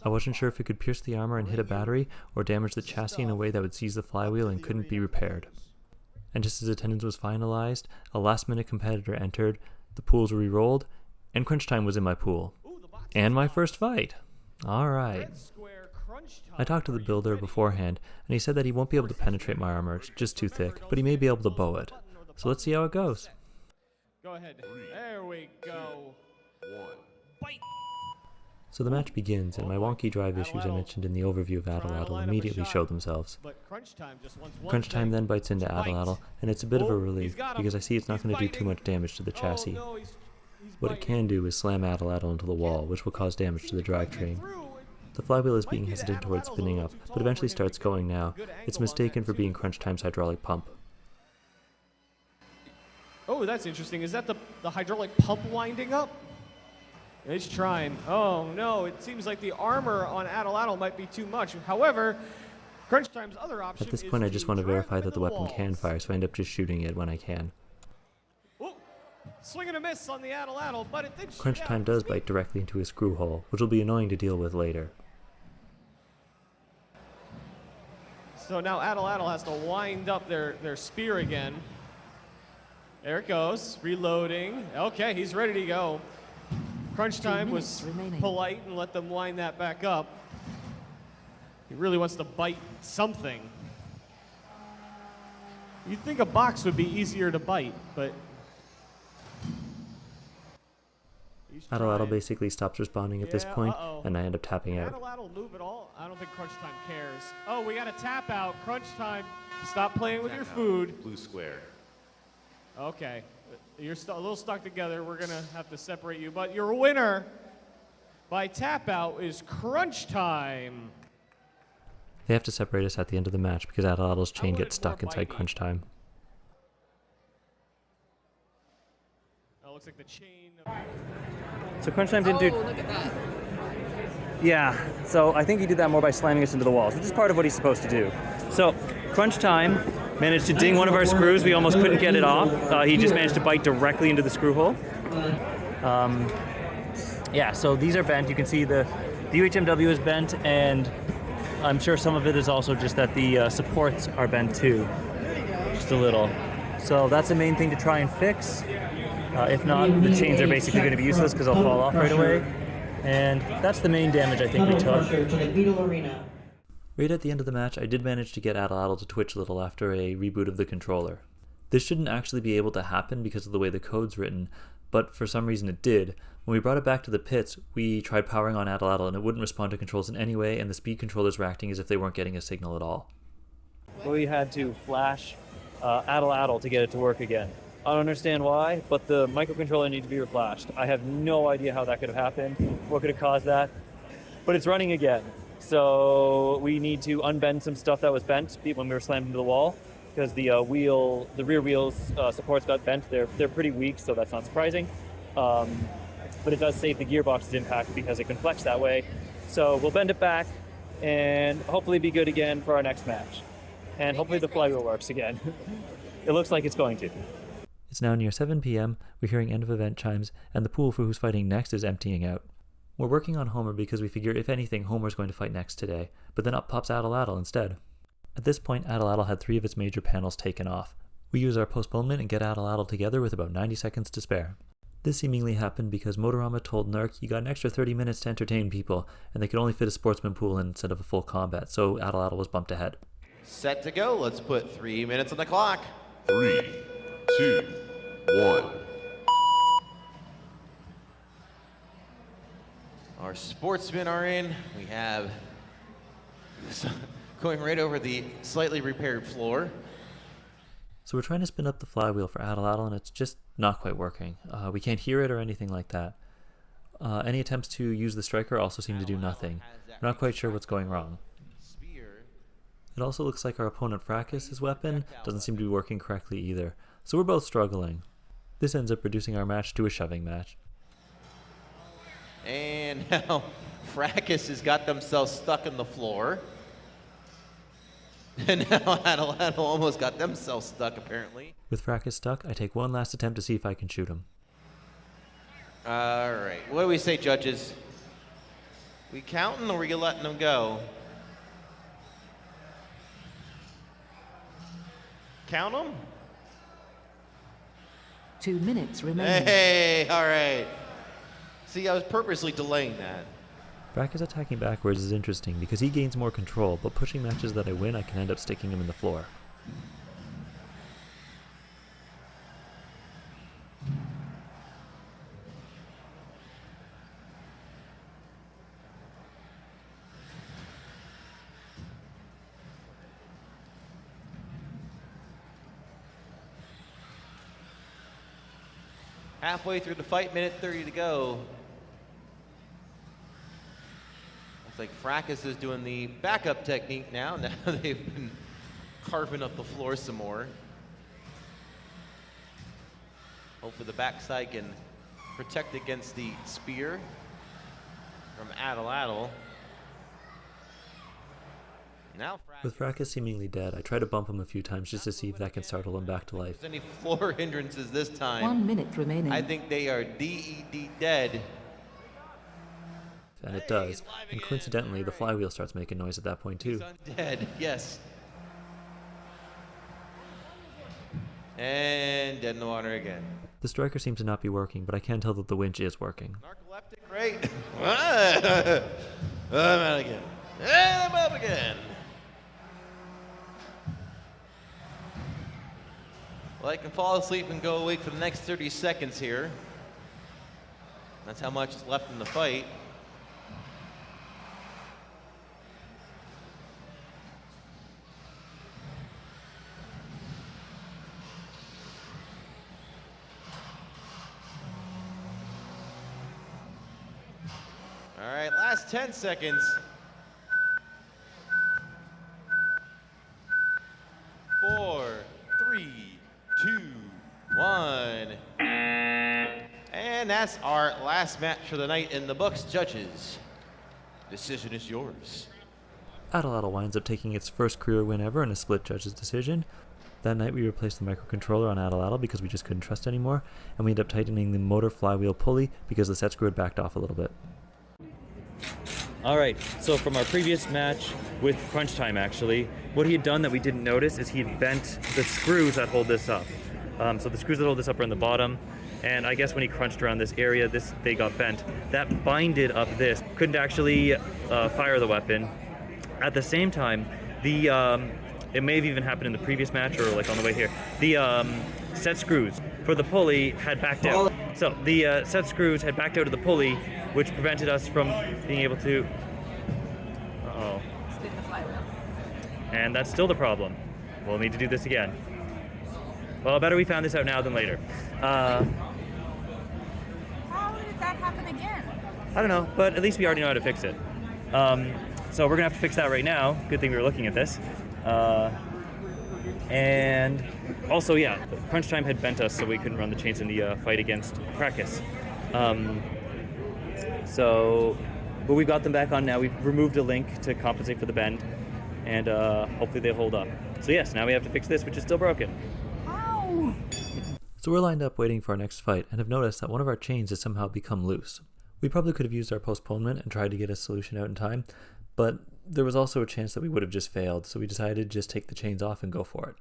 I wasn't sure if it could pierce the armor and hit a battery, or damage the chassis in a way that would seize the flywheel and couldn't be repaired. And just as attendance was finalized, a last-minute competitor entered, the pools were re-rolled, and Crunch Time was in my pool. And my first fight! Alright. I talked to the builder beforehand, and he said that he won't be able to penetrate my armor, it's just too thick, but he may be able to bow it. So let's see how it goes. Go ahead. There we go. Bite! So the match begins, and my wonky drive issues I mentioned in the overview of Atlatl immediately show themselves. Crunch Time then bites into Atlatl, and it's a bit of a relief, because I see it's not going to do too much damage to the chassis. What it can do is slam Atlatl into the wall, which will cause damage to the drivetrain. The flywheel is being hesitant towards spinning up, but eventually starts going now. It's mistaken for being Crunch Time's hydraulic pump. Oh, that's interesting. Is that the hydraulic pump winding up? It's trying. Oh no, it seems like the armor on Atlatl might be too much. However, Crunch Time's other option At this point I just want to verify that the weapon can fire, so I end up just shooting it when I can. Oh, swing and a miss on the Atlatl, but it did. Crunch Time does bite directly into a screw hole, which will be annoying to deal with later. So now Atlatl has to wind up their spear again. There it goes, reloading. Okay, he's ready to go. Crunch Time was polite and let them wind that back up. He really wants to bite something. You'd think a box would be easier to bite, but... Atlatl basically stops responding at this point, and I end up tapping out. Atlatl move at all? I don't think Crunch Time cares. Oh, we got a tap out. Crunch Time, stop playing with your food. Blue square. Okay, you're a little stuck together. We're gonna have to separate you, but your winner by tap out is Crunch Time. They have to separate us at the end of the match because Atlatl's chain gets stuck inside crunch time. Oh, looks like the chain. So crunch time didn't do. Oh, look at that. Yeah, so I think he did that more by slamming us into the walls, which is part of what he's supposed to do. So crunch time managed to ding one of our screws. We almost couldn't get it off. He just managed to bite directly into the screw hole. Yeah, so these are bent. You can see the UHMW is bent, and I'm sure some of it is also just that the supports are bent too, just a little. So that's the main thing to try and fix. If not, the chains are basically going to be useless because they'll fall off right away. And that's the main damage I think we took. Right at the end of the match, I did manage to get Atlatl to twitch a little after a reboot of the controller. This shouldn't actually be able to happen because of the way the code's written, but for some reason it did. When we brought it back to the pits, we tried powering on Atlatl and it wouldn't respond to controls in any way, and the speed controllers were acting as if they weren't getting a signal at all. We had to flash Atlatl to get it to work again. I don't understand why, but the microcontroller needs to be reflashed. I have no idea how that could have happened, what could have caused that, but it's running again. So we need to unbend some stuff that was bent when we were slammed into the wall, because the rear wheels supports got bent. They're pretty weak, so that's not surprising. But it does save the gearbox's impact because it can flex that way. So we'll bend it back and hopefully be good again for our next match. And hopefully the flywheel works again. It looks like it's going to. It's now near 7 p.m., we're hearing end of event chimes, and the pool for who's fighting next is emptying out. We're working on Homer because we figure if anything, Homer's going to fight next today, but then up pops Atlatl instead. At this point, Atlatl had 3 of its major panels taken off. We use our postponement and get Atlatl together with about 90 seconds to spare. This seemingly happened because Motorama told Narc you got an extra 30 minutes to entertain people, and they could only fit a sportsman pool instead of a full combat, so Atlatl was bumped ahead. Set to go. Let's put 3 minutes on the clock. 3, 2, 1. Our sportsmen are in. We have going right over the slightly repaired floor. So we're trying to spin up the flywheel for Atlatl, and it's just not quite working. We can't hear it or anything like that. Any attempts to use the striker also seem to do nothing. We're not quite sure what's going wrong. It also looks like our opponent Fracas' weapon doesn't seem to be working correctly either, so we're both struggling. This ends up reducing our match to a shoving match. And now Fracas has got themselves stuck in the floor. And now Atlatl almost got themselves stuck, apparently. With Fracas stuck, I take one last attempt to see if I can shoot him. All right. What do we say, judges? We counting or we letting them go? Count them? 2 minutes remaining. Hey, all right. See, I was purposely delaying that. Fracas attacking backwards is interesting because he gains more control, but pushing matches that I win, I can end up sticking him in the floor. Halfway through the fight, minute 30 to go. Looks like Fracas is doing the backup technique now. Now they've been carving up the floor some more. Hopefully the backside can protect against the spear from Atlatl. Now With Fracas seemingly dead, I try to bump him a few times just to see if that can startle him back to life. If there's any floor hindrances this time, 1 minute remaining. I think they are DED dead. And it does, and coincidentally, the flywheel starts making noise at that point too. He's undead, yes. And dead in the water again. The striker seems to not be working, but I can tell that the winch is working. Narcoleptic, right? I'm out again. And I'm up again. Well, I can fall asleep and go awake for the next 30 seconds here. That's how much is left in the fight. All right, last 10 seconds. And that's our last match for the night in the books. Judges, decision is yours. Atlatl winds up taking its first career win ever in a split judge's decision. That night we replaced the microcontroller on Atlatl because we just couldn't trust anymore, and we ended up tightening the motor flywheel pulley because the set screw had backed off a little bit. Alright, so from our previous match with Crunch Time actually, what he had done that we didn't notice is he had bent the screws that hold this up. So the screws that hold this up are in the bottom, and I guess when he crunched around this area, they got bent. That binded up this. Couldn't actually fire the weapon. At the same time, it may have even happened in the previous match or like on the way here, the set screws for the pulley had backed out. So the set screws had backed out of the pulley, which prevented us from being able to... Uh-oh. Spin the flywheel. And that's still the problem. We'll need to do this again. Well, better we found this out now than later. How did that happen again? I don't know, but at least we already know how to fix it. So we're gonna have to fix that right now. Good thing we were looking at this. And also, yeah, Crunch Time had bent us so we couldn't run the chains in the fight against Krakus. But we've got them back on now. We've removed a link to compensate for the bend, and hopefully they hold up. So yes, now we have to fix this, which is still broken. Ow! So we're lined up waiting for our next fight, and have noticed that one of our chains has somehow become loose. We probably could have used our postponement and tried to get a solution out in time, but there was also a chance that we would have just failed, so we decided to just take the chains off and go for it.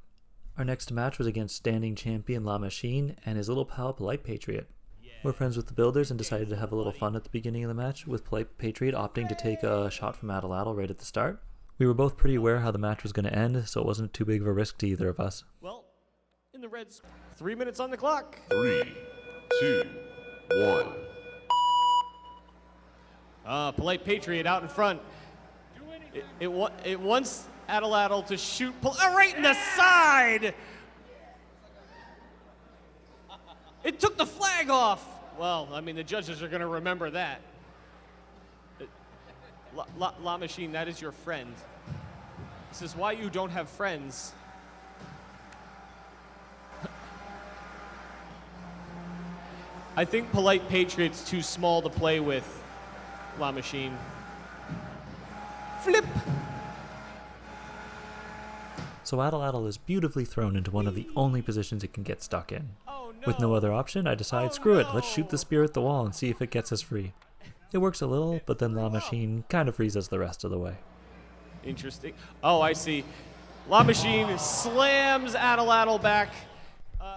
Our next match was against standing champion La Machine and his little pal Polite Patriot. We're friends with the builders and decided to have a little fun at the beginning of the match, with Polite Patriot opting to take a shot from Atlatl right at the start. We were both pretty aware how the match was going to end, so it wasn't too big of a risk to either of us. Well, in the Reds, 3 minutes on the clock. 3, 2, 1. Polite Patriot out in front. It wants Atlatl to shoot right in the side. It took the flag off. Well, I mean, the judges are going to remember that. La Machine, that is your friend. This is why you don't have friends. I think Polite Patriot's too small to play with, La Machine. Flip! So Atlatl is beautifully thrown into one of the only positions it can get stuck in. Oh, no. With no other option, I decide, screw it, let's shoot the spear at the wall and see if it gets us free. It works a little, but then La Machine kind of frees us the rest of the way. Interesting. Oh, I see. La Machine slams Atlatl back.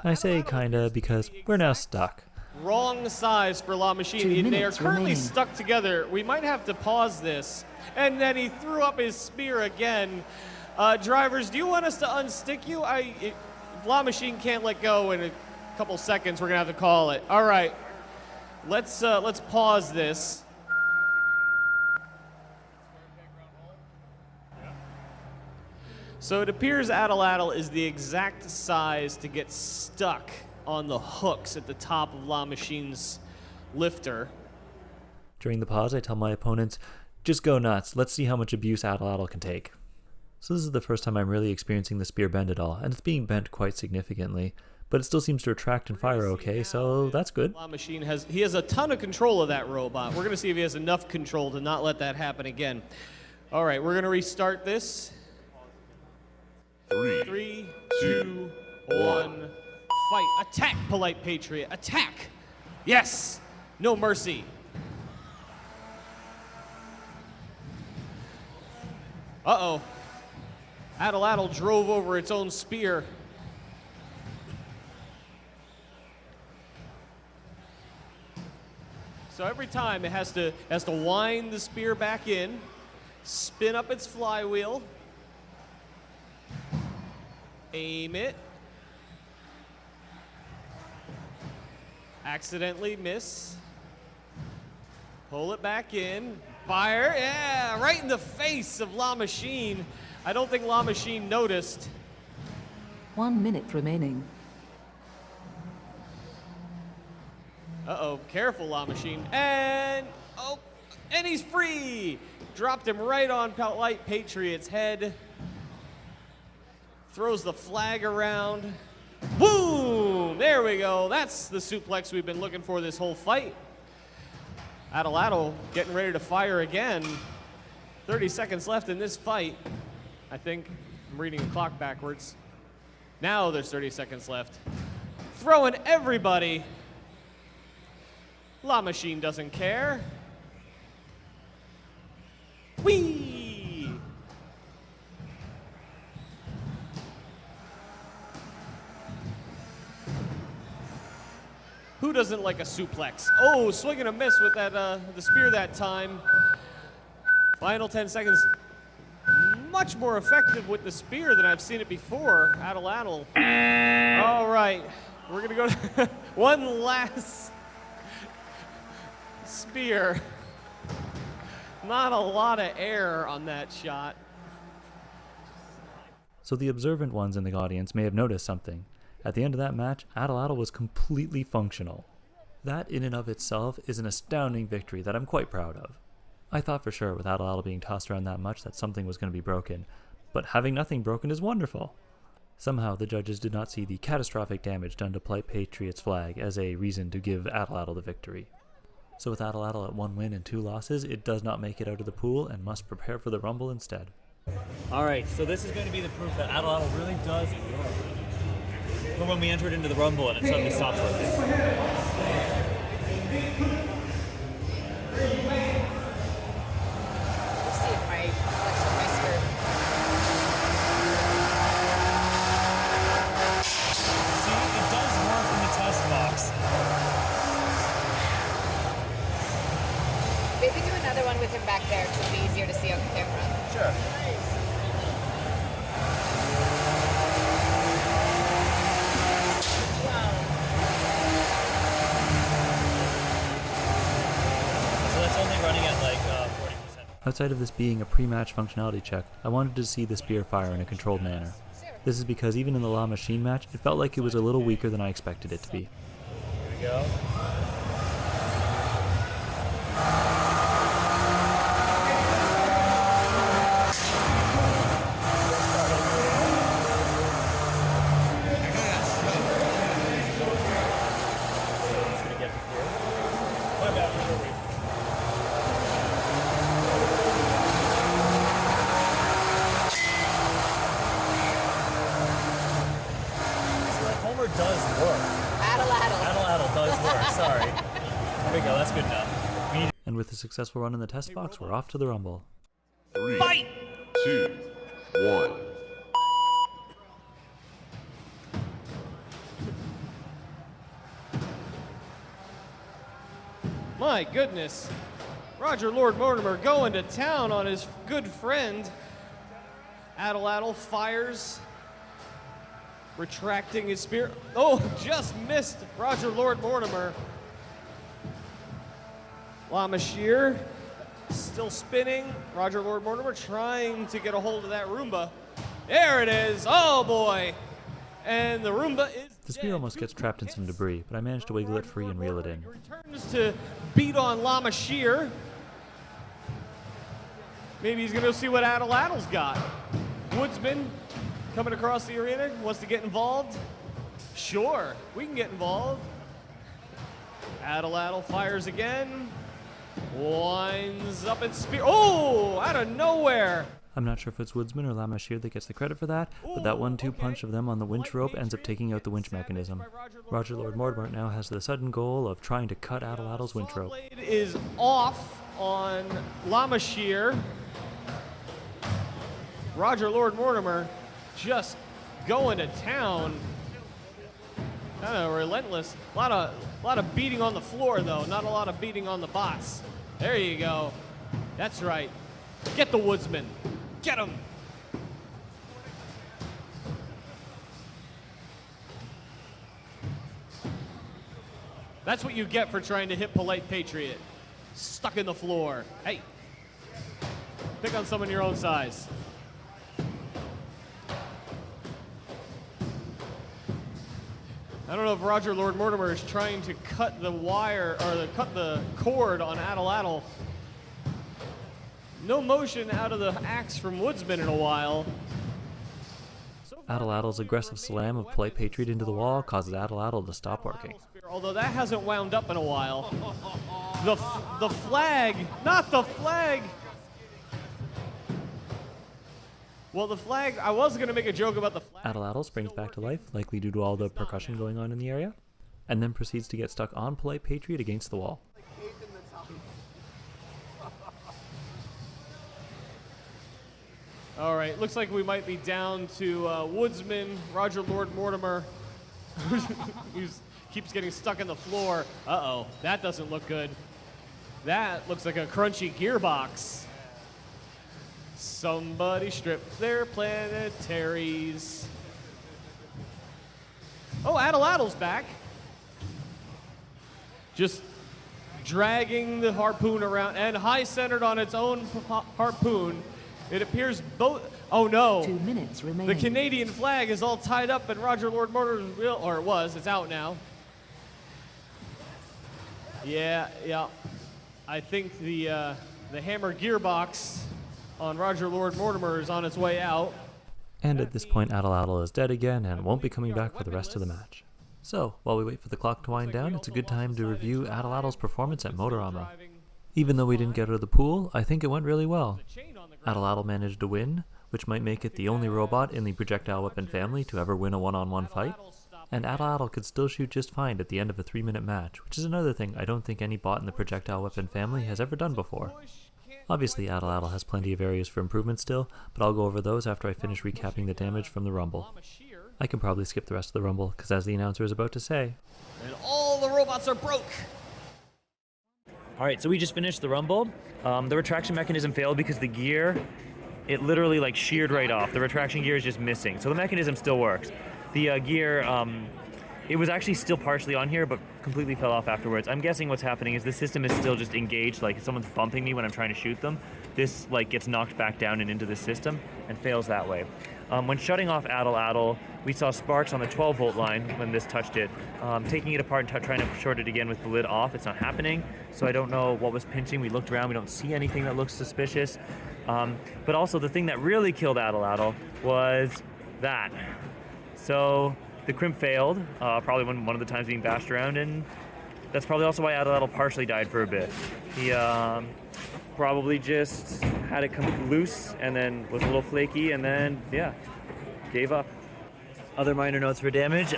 I say kinda because we're now stuck. Wrong size for La 2 Machine. They are minutes currently remaining. stuck together. We might have to pause this. And then he threw up his spear again. Drivers, do you want us to unstick you? If La Machine can't let go in a couple seconds, we're gonna have to call it. All right, let's pause this. So it appears Atlatl is the exact size to get stuck on the hooks at the top of La Machine's lifter. During the pause, I tell my opponents, just go nuts, let's see how much abuse Atlatl can take. So this is the first time I'm really experiencing the spear bend at all, and it's being bent quite significantly, but it still seems to retract and fire okay, so that's good. La Machine has a ton of control of that robot. We're gonna see if he has enough control to not let that happen again. All right, we're gonna restart this. 3, 2, 1. Fight. Attack, Polite Patriot. Attack. Yes. No mercy. Uh-oh. Atlatl drove over its own spear. So every time it has to wind the spear back in, spin up its flywheel, aim it, accidentally miss, pull it back in, fire, yeah, right in the face of La Machine. I don't think La Machine noticed. 1 minute remaining. Uh-oh, careful, La Machine. And he's free. Dropped him right on Polite Patriot's head. Throws the flag around. Boom! Boom! There we go. That's the suplex we've been looking for this whole fight. Atlatl getting ready to fire again. 30 seconds left in this fight. I think I'm reading the clock backwards. Now there's 30 seconds left. Throwing everybody. La Machine doesn't care. Whee! Who doesn't like a suplex? Oh, swing and a miss with that the spear that time. Final 10 seconds. Much more effective with the spear than I've seen it before. Atlatl. All right, we're gonna go to one last spear. Not a lot of air on that shot. So the observant ones in the audience may have noticed something. At the end of that match, Atlatl was completely functional. That in and of itself is an astounding victory that I'm quite proud of. I thought for sure with Atlatl being tossed around that much that something was going to be broken, but having nothing broken is wonderful. Somehow the judges did not see the catastrophic damage done to Polite Patriot's flag as a reason to give Atlatl the victory. So with Atlatl at 1 win and 2 losses, it does not make it out of the pool and must prepare for the Rumble instead. Alright, so this is going to be the proof that Atlatl really does work. For when we entered into the Rumble and it suddenly stopped working. Maybe do another one with him back there because it'll be easier to see on the camera. Sure. So that's only running at like 40%. Outside of this being a pre-match functionality check, I wanted to see the spear fire in a controlled manner. This is because even in the La Machine match, it felt like it was a little weaker than I expected it to be. Here we go. Atlatl does work, sorry. There we go, that's good enough. And with a successful run in the test box, we're off to the Rumble. 3, Fight! 2, 1. My goodness. Roger Lord Mortimer going to town on his good friend. Atlatl fires, retracting his spear. Oh, just missed Roger Lord Mortimer. Lamashir still spinning. Roger Lord Mortimer trying to get a hold of that Roomba. There it is. Oh boy. And the Roomba is The spear almost gets trapped in some debris, but I managed to wiggle it free and reel it in. Returns to beat on Lamashir. Maybe he's going to go see what Atlatl's got. Woodsman coming across the arena, wants to get involved. Sure, we can get involved. Atlatl fires again. Winds up and spear. Oh, out of nowhere. I'm not sure if it's Woodsman or Lamashir that gets the credit for that, but that 1-2 punch of them on the winch rope ends up taking out the winch mechanism. Roger Lord Mortimer now has the sudden goal of trying to cut Atlatl's winch rope. Blade is off on Lamashir. Roger Lord Mortimer just going to town. Kind of relentless. A lot of beating on the floor though, not a lot of beating on the bots. There you go. That's right. Get the Woodsman. Get him. That's what you get for trying to hit Polite Patriot. Stuck in the floor. Hey, pick on someone your own size. I don't know if Roger Lord Mortimer is trying to cut the wire or cut the cord on Atlatl. No motion out of the axe from Woodsman in a while. Atlatl's aggressive slam of Polite Patriot into the wall causes Atlatl to stop working. Although that hasn't wound up in a while. The flag, not the flag. Well, the flag, I was going to make a joke about the flag. Atlatl springs back to life, likely due to all the percussion going on in the area, and then proceeds to get stuck on Polite Patriot against the wall. All right, looks like we might be down to Woodsman, Roger Lord Mortimer, who keeps getting stuck in the floor. Uh-oh, that doesn't look good. That looks like a crunchy gearbox. Somebody stripped their planetaries. Oh, Atlatl's back. Just dragging the harpoon around and high-centered on its own harpoon. It appears both. Oh no! 2 minutes remaining. The Canadian flag is all tied up in Roger Lord Mortimer's wheel, or it was. It's out now. Yeah. I think the hammer gearbox on Roger Lord Mortimer is on its way out. And at this point, Atlatl is dead again and won't be coming back for the rest of the match. So, while we wait for the clock to wind down, it's a good time to review Atlatl's performance at Motorama. Even though we didn't get out of the pool, I think it went really well. Atlatl managed to win, which might make it the only robot in the projectile weapon family to ever win a one-on-one fight. And Atlatl could still shoot just fine at the end of a 3-minute match, which is another thing I don't think any bot in the projectile weapon family has ever done before. Obviously, Atlatl has plenty of areas for improvement still, but I'll go over those after I finish recapping the damage from the Rumble. I can probably skip the rest of the Rumble, because as the announcer is about to say... And all the robots are broke! All right, so we just finished the Rumble. The retraction mechanism failed because the gear, it literally like sheared right off. The retraction gear is just missing. So the mechanism still works. The gear, it was actually still partially on here, but completely fell off afterwards. I'm guessing what's happening is the system is still just engaged, like if someone's bumping me when I'm trying to shoot them, this like gets knocked back down and into the system and fails that way. When shutting off Atlatl, we saw sparks on the 12-volt line when this touched it. Taking it apart and trying to short it again with the lid off, it's not happening, so I don't know what was pinching. We looked around, we don't see anything that looks suspicious. But also the thing that really killed Atlatl was that. So the crimp failed, probably one of the times being bashed around, and that's probably also why Atlatl partially died for a bit. He probably just had it come loose and then was a little flaky and then, yeah, gave up. Other minor notes for damage,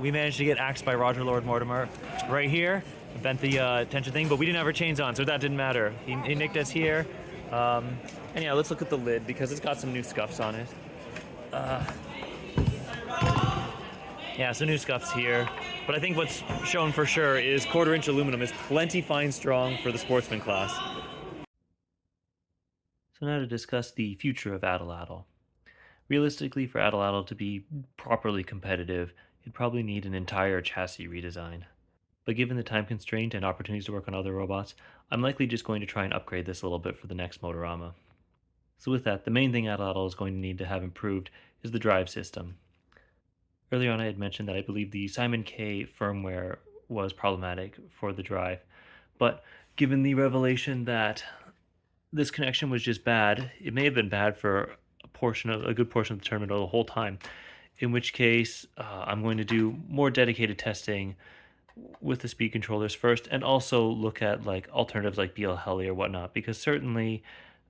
we managed to get axed by Roger Lord Mortimer right here, bent the tension thing, but we didn't have our chains on, so that didn't matter. He nicked us here. And yeah, let's look at the lid because it's got some new scuffs on it. Yeah, so new scuffs here. But I think what's shown for sure is 1/4-inch aluminum is plenty fine strong for the sportsman class. So now to discuss the future of Atlatl. Realistically, for Atlatl to be properly competitive, it'd probably need an entire chassis redesign. But given the time constraint and opportunities to work on other robots, I'm likely just going to try and upgrade this a little bit for the next Motorama. So with that, the main thing Atlatl is going to need to have improved is the drive system. Earlier on I had mentioned that I believe the Simon K firmware was problematic for the drive, but given the revelation that this connection was just bad, it may have been bad for a good portion of the tournament or the whole time, in which case I'm going to do more dedicated testing with the speed controllers first, and also look at like alternatives like BL Heli or whatnot, because certainly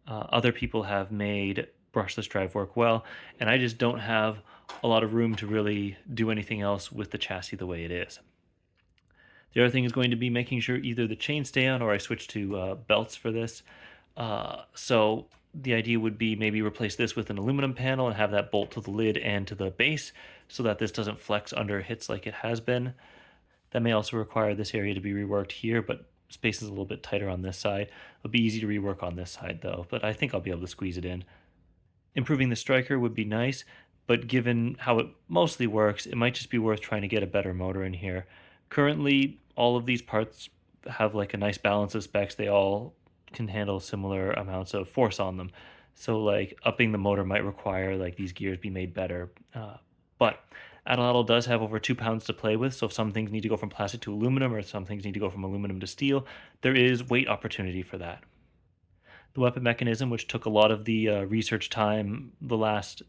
other people have made brushless drive work well, and I just don't have a lot of room to really do anything else with the chassis the way it is. The other thing is going to be making sure either the chains stay on or I switch to belts for this. So the idea would be maybe replace this with an aluminum panel and have that bolt to the lid and to the base so that this doesn't flex under hits like it has been. That may also require this area to be reworked here, but space is a little bit tighter on this side. It'll be easy to rework on this side though, but I think I'll be able to squeeze it in. Improving the striker would be nice, but given how it mostly works, it might just be worth trying to get a better motor in here. Currently, all of these parts have like a nice balance of specs. They all can handle similar amounts of force on them. So like upping the motor might require like these gears be made better. But Atlatl does have over 2 pounds to play with, so if some things need to go from plastic to aluminum or some things need to go from aluminum to steel, there is weight opportunity for that. The weapon mechanism, which took a lot of the research time the last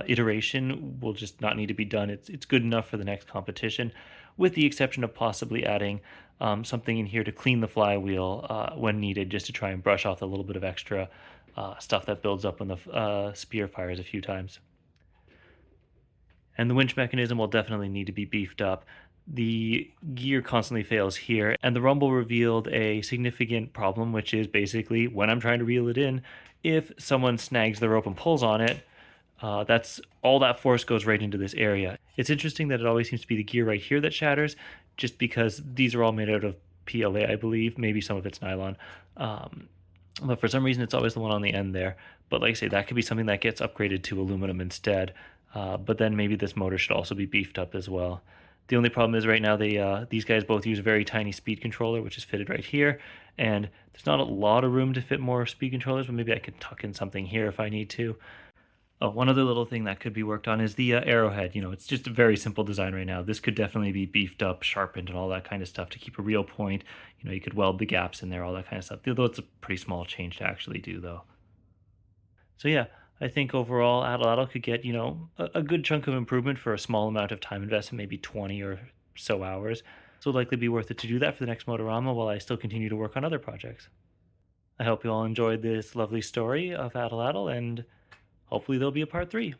iteration will just not need to be done. It's good enough for the next competition, with the exception of possibly adding something in here to clean the flywheel when needed, just to try and brush off a little bit of extra stuff that builds up when the spear fires a few times. And the winch mechanism will definitely need to be beefed up. The gear constantly fails here, and the rumble revealed a significant problem, which is basically when I'm trying to reel it in, if someone snags the rope and pulls on it, that's all that force goes right into this area. It's interesting that it always seems to be the gear right here that shatters, just because these are all made out of PLA, I believe. Maybe some of it's nylon. But for some reason, it's always the one on the end there. But like I say, that could be something that gets upgraded to aluminum instead. But then maybe this motor should also be beefed up as well. The only problem is right now these guys both use a very tiny speed controller, which is fitted right here. And there's not a lot of room to fit more speed controllers, but maybe I could tuck in something here if I need to. Oh, one other little thing that could be worked on is the arrowhead. It's just a very simple design right now. This could definitely be beefed up, sharpened, and all that kind of stuff to keep a real point. You could weld the gaps in there, all that kind of stuff. Though it's a pretty small change to actually do, though. So yeah, I think overall Atlatl could get, a good chunk of improvement for a small amount of time investment, maybe 20 or so hours. So it'll likely be worth it to do that for the next Motorama while I still continue to work on other projects. I hope you all enjoyed this lovely story of Atlatl, and hopefully there'll be a part 3.